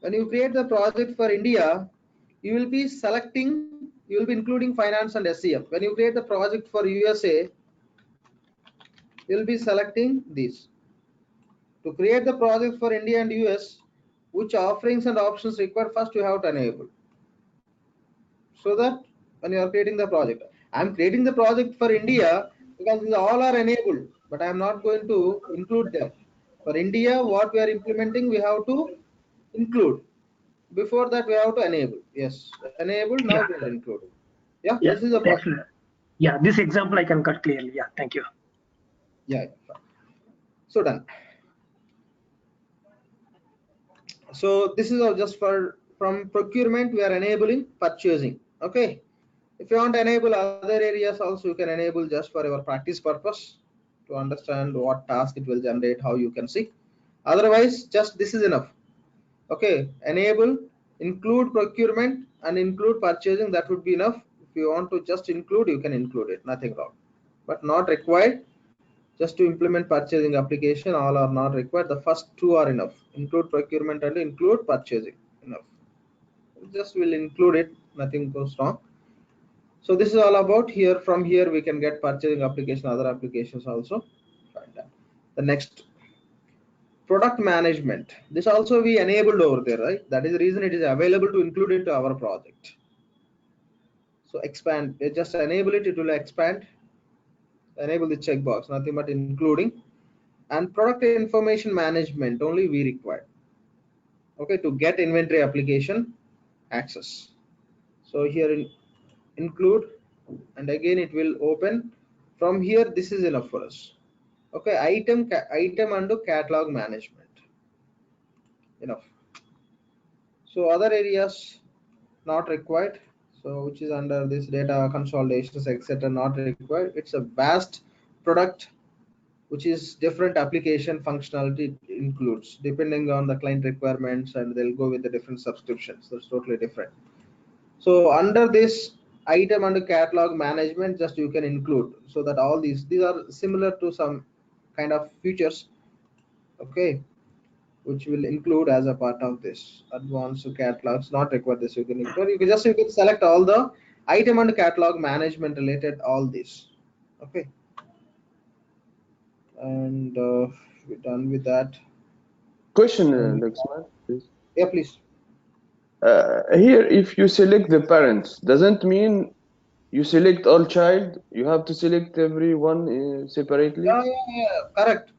When you create the project for India, you will be including finance and SCM. When you create the project for USA, you will be selecting these. To create the project for India and US, which offerings and options required, first you have to enable. So that when you are creating the project, I am creating the project for India because these all are enabled, but I am not going to include them. For India, what we are implementing, we have to include. Before that, we have to enable. Yes, enable, now Yeah. we are including. Yeah, Yeah, this is the thanks part. for that. Yeah, this example I can cut clearly. Yeah, thank you. Yeah, so done. So this is all just for from procurement. We are enabling purchasing. Okay, if you want to enable other areas also, you can enable just for your practice purpose to understand what task it will generate, how you can see. Otherwise, just this is enough. Okay, enable, include procurement and include purchasing, that would be enough. If you want to just include, you can include it, nothing wrong, but not required. Just to implement purchasing application, all are not required. The first two are enough. Include procurement and include purchasing, enough. Just will include it, nothing goes wrong. So this is all about here. From here we can get purchasing application, other applications also. The next, product management. This also we enabled over there, right? That is the reason it is available to include it to our project. So expand, just enable it, it will expand. Enable the checkbox, nothing but including. And product information management only we require. Okay, to get inventory application access. So here include, and again it will open. From here, this is enough for us. Okay, item under catalog management, enough. So other areas not required. So which is under this data consolidations, etc., not required. It's a vast product which is different application functionality includes depending on the client requirements, and they'll go with the different subscriptions. That's totally different. So under this item under catalog management, just you can include, so that all these are similar to some kind of features, okay, which will include as a part of this. Advanced catalogs not required, this you can include. You can select all the item under catalog management related, all these. Okay, and we're done with that. Question, Lakshman, please. Yeah, please. Here, if you select the parents, doesn't mean you select all child. You have to select everyone separately. Yeah, correct.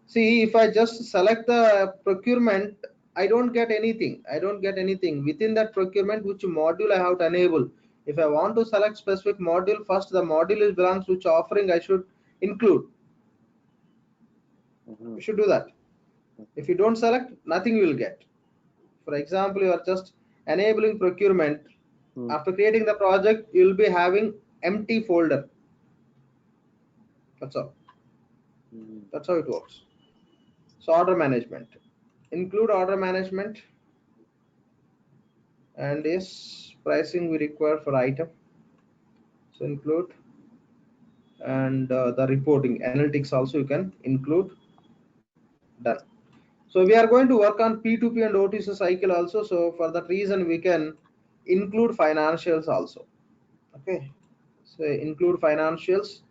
See, if I just select the procurement, I don't get anything. I don't get anything within that procurement. Which module I have to enable? If I want to select specific module, first the module belongs which offering I should include. You should do that. If you don't select, nothing you will get. For example, you are just enabling procurement. After creating the project, you will be having empty folder. That's all. That's how it works. So order management, include order management, and yes, pricing we require for item. So include, and the reporting analytics also you can include. Done. So we are going to work on P2P and OTC cycle also. So for that reason, we can include financials also. Okay, so include financials.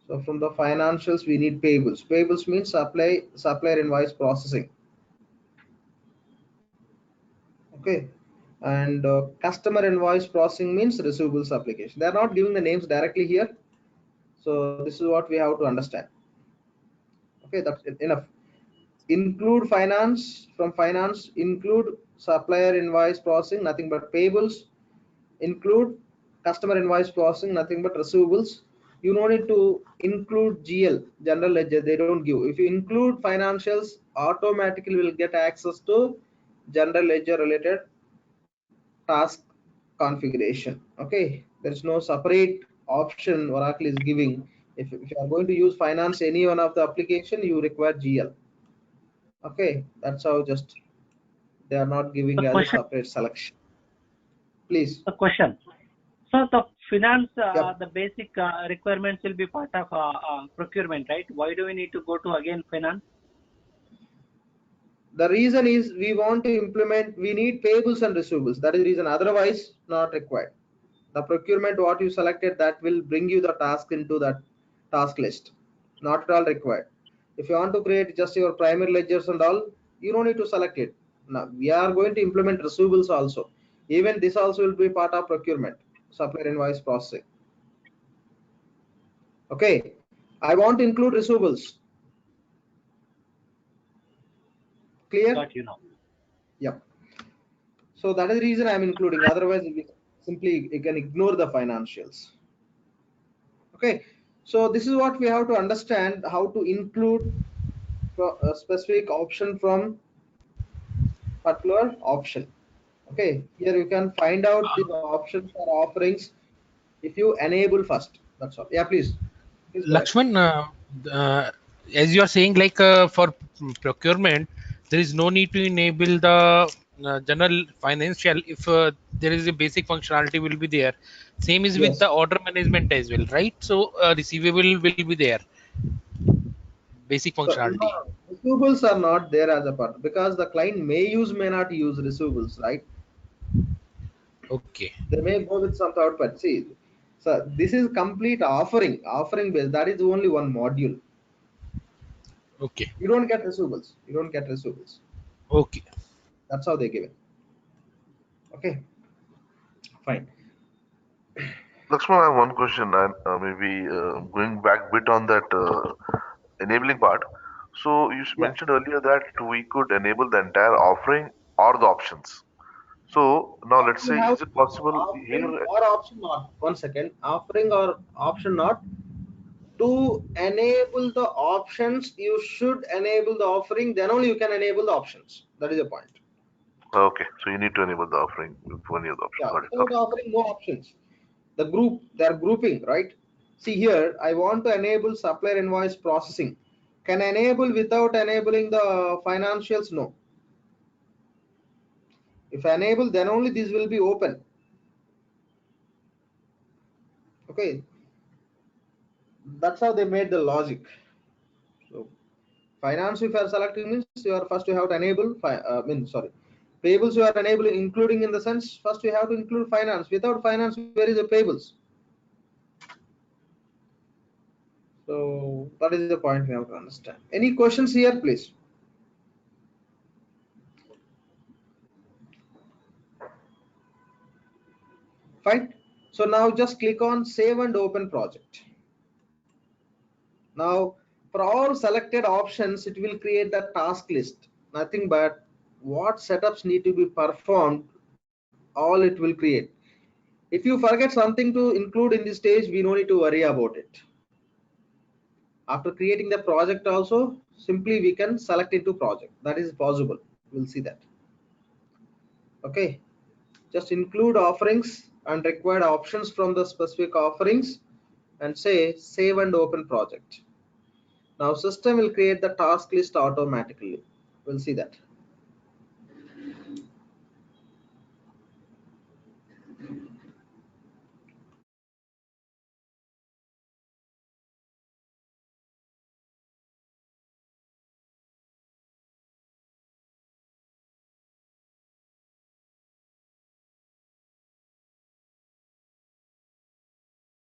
So from the financials, we need payables. Payables means supplier invoice processing. Okay, and customer invoice processing means receivables application. They are not giving the names directly here. So this is what we have to understand. Okay, that's enough. Include finance, from finance include supplier invoice processing, nothing but payables. Include customer invoice processing, nothing but receivables. You don't need to include GL, general ledger, they don't give. If you include financials, automatically will get access to general ledger related task configuration. Okay, there is no separate option Oracle is giving. If you are going to use finance any one of the application, you require GL. Okay, that's how, just they are not giving as a separate selection. Please. A question. So So the finance, Yep. the basic requirements will be part of procurement, right? Why do we need to go to again finance? The reason is we want to implement, we need payables and receivables. That is the reason, otherwise not required. The procurement what you selected, that will bring you the task into that task list, not at all required. If you want to create just your primary ledgers and all, you don't need to select it. Now we are going to implement receivables also. Even this also will be part of procurement, supplier invoice processing. Okay, I want to include receivables. Clear? Got you now. Yep. So that is the reason I'm including. Otherwise, simply you can ignore the financials. Okay. So this is what we have to understand, how to include a specific option from particular option. Okay. Here you can find out the options or offerings if you enable first. That's all. Yeah, please. Please go ahead. Lakshman, as you are saying, like for procurement, there is no need to enable the general financial if there is a basic functionality will be there. Same is with Yes. the order management as well, right? So receivable will be there, basic So functionality. no, receivables are not there as a part because the client may use, may not use receivables, right? Okay, They may go with some third party. See, so this is complete offering based. That is only one module. okay, You don't get receivables. You don't get receivables. okay. That's how they give it. Okay, fine. Lakshman, I have one question, and maybe going back a bit on that enabling part. So you Yeah. mentioned earlier that we could enable the entire offering or the options. So now let's You say, have is it possible offering here? or option not. 1 second. Offering or option not. To enable the options, you should enable the offering. Then only you can enable the options. That is the point. Okay, so you need to enable the offering with one of the option. Yeah. Got it. Without Okay. offering, no options. The group, they're grouping, right? See here, I want to enable supplier invoice processing. Can I enable without enabling the financials? No. If I enable, then only this will be open. Okay, that's how they made the logic. So finance, if you are selecting, means you are first you have to enable payables you are enabling, including in the sense first you have to include finance. Without finance, where is the payables? So that is the point we have to understand. Any questions here, please? Fine. So now just click on save and open project. Now for all selected options, it will create the task list. Nothing but what setups need to be performed, all it will create. If you forget something to include in this stage, we don't need to worry about it. After creating the project also, simply we can select into project. That is possible. We'll see that. Okay. Just include offerings and required options from the specific offerings and say save and open project. Now system will create the task list automatically. We'll see that.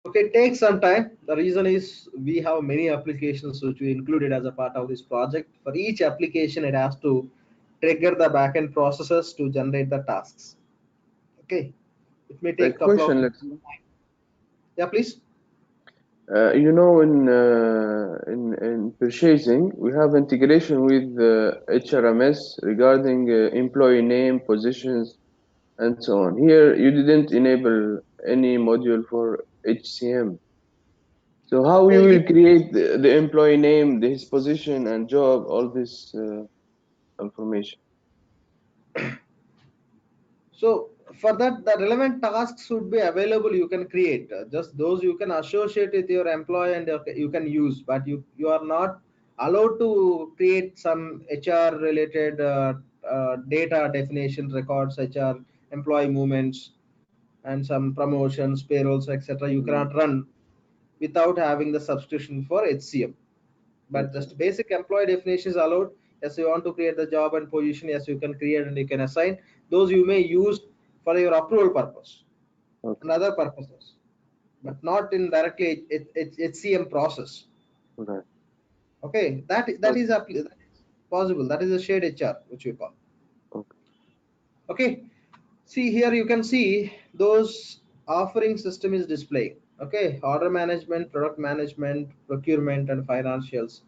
Okay, take some time. The reason is we have many applications which we included as a part of this project. For each application, it has to trigger the backend processes to generate the tasks. Okay, it may take Like a couple of question, minutes. let's Yeah, please. you know, in purchasing, we have integration with HRMS regarding employee name, positions, and so on. Here, you didn't enable any module for HCM. So how you will create the employee name, his position and job, all this information? So for that, the relevant tasks should be available. You can create just those you can associate with your employee and you can use, but you are not allowed to create some HR related data definition records, HR employee movements. and some promotions, payrolls, etc. You cannot run without having the substitution for HCM. But just basic employee definition is allowed. Yes, you want to create the job and position, yes, you can create and you can assign. Those you may use for your approval purpose and other purposes, but not in directly HCM process. Right. Okay, that is possible. That is a shared HR, which we call. Okay, see here you can see those offering system is displaying. Okay, order management, product management, procurement, and financials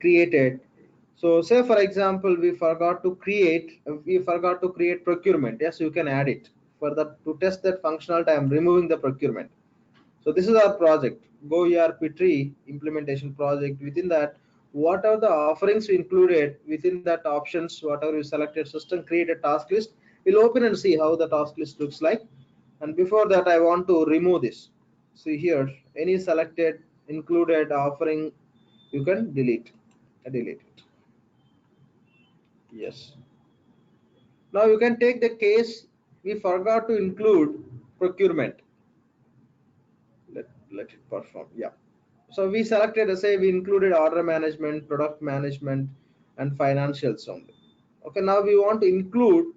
created. So say for example we forgot to create procurement. Yes, you can add it. For that, to test that functionality, I am removing the procurement. So this is our project, Go ERP tree implementation project. Within that, what are the offerings we included within that options, whatever you selected system, create a task list. We'll open and see how the task list looks like. And before that, I want to remove this. See here, any selected included offering, you can delete it. Yes. Now you can take the case we forgot to include procurement. Let it perform. Yeah. So we selected, say we included order management, product management, and financials only. Okay, now we want to include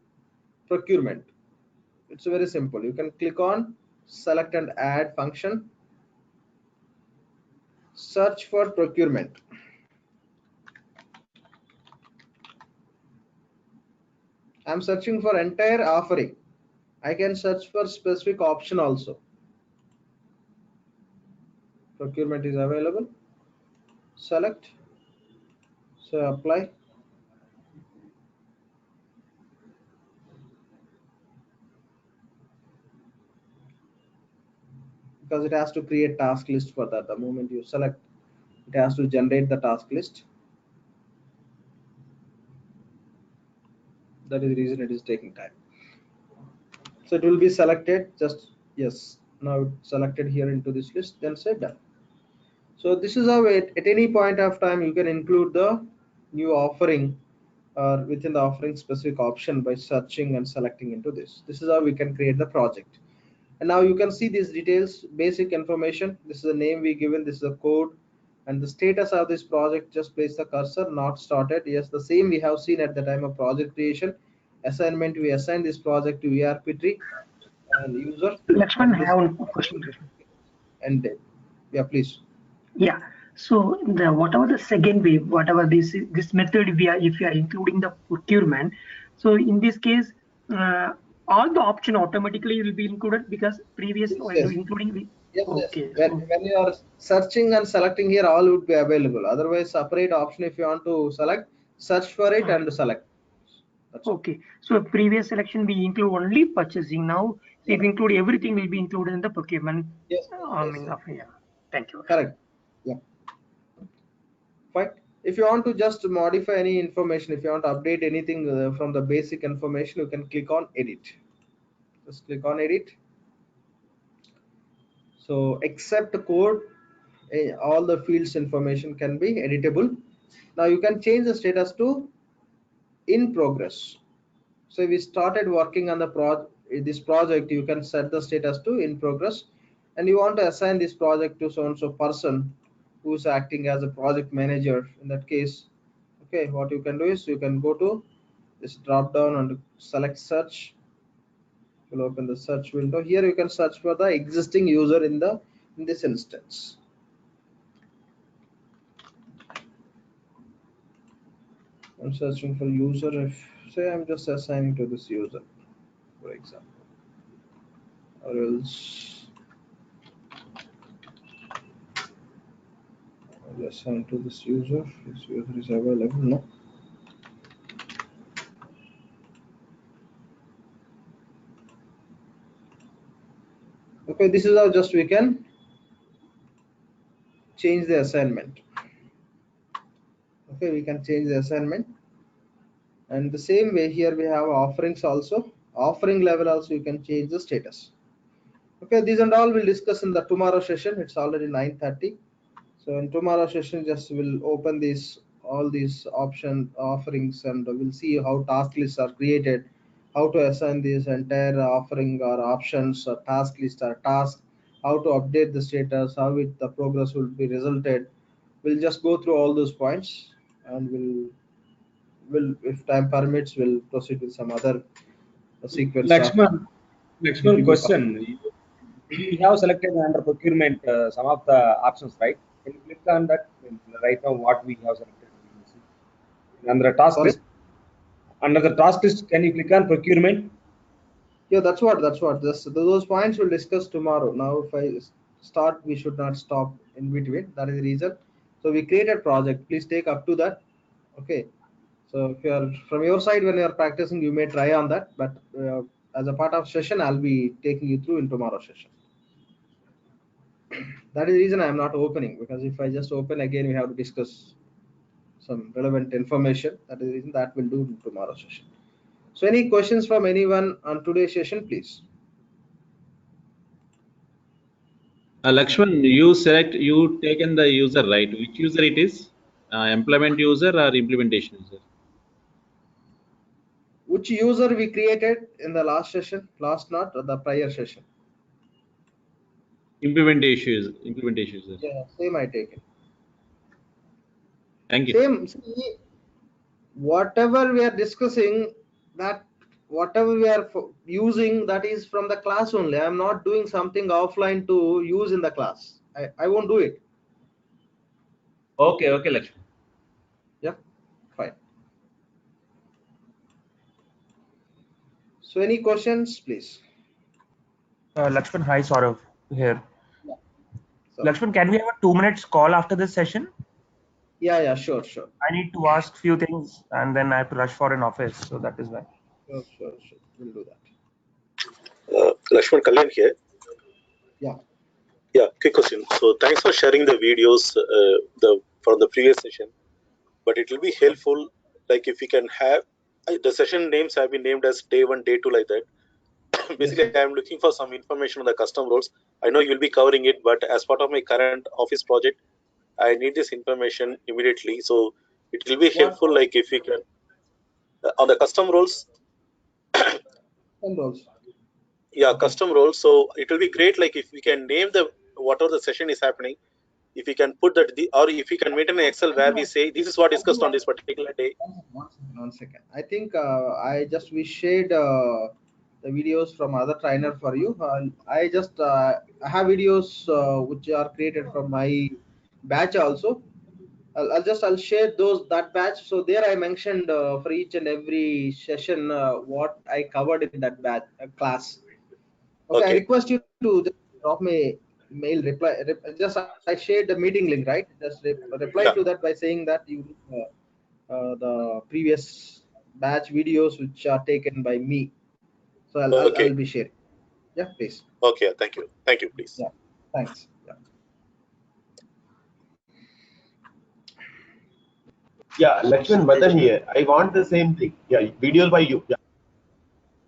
procurement. It's very simple. You can click on select and add function, search for procurement. I'm searching for entire offering. I can search for specific option also. Procurement is available. Select. So apply. Because it has to create task list for that. The moment you select, it has to generate the task list. That is the reason it is taking time. So it will be selected. Just yes. Now it's selected here into this list. Then say done. So this is how at any point of time you can include the new offering or within the offering specific option by searching and selecting into this. This is how we can create the project. And now you can see these details, basic information. This is the name we given, this is the code, and the status of this project. Just place the cursor, not started. Yes, the same we have seen at the time of project creation. Assignment, we assign this project to ERP tree and user. Lakshman, I have one question. And yeah, please. Yeah. So the whatever the second way, whatever this method we are, if you are including the procurement, so in this case, all the option automatically will be included because previous Yes. including. Yes, okay. Yes. So, when you are searching and selecting here, all would be available. Otherwise, separate option if you want to select, search for it and select. That's okay. So previous selection we include only purchasing. Now, if we include everything, will be included in the procurement. Yes. Yeah. Thank you. Correct. Yeah. Fine. If you want to just modify any information, if you want to update anything from the basic information, you can click on edit. Just click on edit. So except code, all the fields information can be editable. Now you can change the status to in progress. So we started working on the this project, you can set the status to in progress, and you want to assign this project to so and so person who's acting as a project manager. In that case, okay, what you can do is you can go to this drop down and select search. You'll open the search window. Here you can search for the existing user in this instance. I'm searching for user. If say I'm just assigning to this user, for example, or else I'll assign to this user. This user is available. No. Okay, this is how just we can change the assignment. Okay, we can change the assignment, and the same way here we have offerings also. Offering level also you can change the status. Okay, these and all we'll discuss in the tomorrow session. It's already 9:30. So in tomorrow session, just we'll open all these option offerings, and we'll see how task lists are created, how to assign this entire offering or options or task list or task, how to update the status, how the progress will be resulted. We'll just go through all those points, and will if time permits, we'll proceed with some other sequence of Lakshman B2B. question. We have selected under procurement some of the options, right? Can you click on that? Right now, what we have selected. Under the task Sorry? list. Under the task list, can you click on procurement? Yeah, that's what. Those points we'll discuss tomorrow. Now, if I start, we should not stop in between. That is the reason. So we created project. Please take up to that. Okay. So if you are from your side when you are practicing, you may try on that. But as a part of session, I'll be taking you through in tomorrow's session. That is the reason I am not opening, because if I just open again, we have to discuss some relevant information. That is the reason that we'll do in tomorrow's session. So any questions from anyone on today's session, please? Lakshman, you taken the user, right? Which user it is? Employment user or implementation user? Which user we created in the last session, not the prior session? Implementation user. Yeah, same I take it. Thank you. Same. See, whatever we are discussing, that whatever we are using, that is from the class only. I am not doing something offline to use in the class. I won't do it. Okay, Lakshman. Yeah, fine. So any questions, please? Lakshman, hi, Saurav here. Yeah. Lakshman, can we have a 2 minutes call after this session? Yeah, sure. I need to ask few things and then I have to rush for an office, so that is why. Sure. We'll do that. Lakshman Kalyan here. Yeah, quick question. So thanks for sharing the videos from the previous session, but it will be helpful like if we can have the session names have been named as day 1, day 2, like that. Basically, yes. I am looking for some information on the custom roles. I know you'll be covering it, but as part of my current office project, I need this information immediately. So it will be helpful, like if we can on the custom roles. Yeah, custom roles. So it will be great, like if we can name the whatever the session is happening. If we can put that, or if we can maintain an Excel where we say this is what discussed on this particular day. One second. I think we shared the videos from other trainer for you. I have videos which are created from my batch also. I'll share that batch. So there I mentioned for each and every session what I covered in that batch class. Okay, I request you to just drop me mail reply. I shared the meeting link, right? Just reply to that by saying that you the previous batch videos which are taken by me. So I'll be sharing. Yeah, please. Okay, thank you, please. Yeah, thanks. Yeah, Lakshman Madan here. I want the same thing. Yeah, videos by you.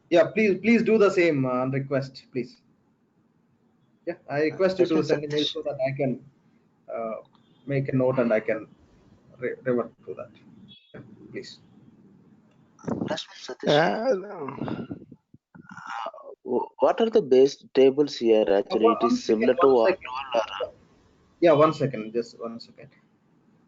Yeah, please do the same on request, please. Yeah, I request you to send email so that I can make a note and I can revert to that. Yeah, please. What are the base tables here? Actually, it is similar to what? Yeah, 1 second, just 1 second.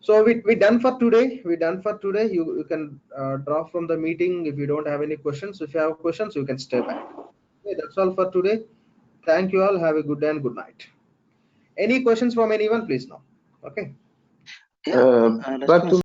So we done for today. You can drop from the meeting if you don't have any questions. If you have questions, you can stay back. Okay, that's all for today. Thank you all. Have a good day and good night. Any questions from anyone, please now. Okay. Back to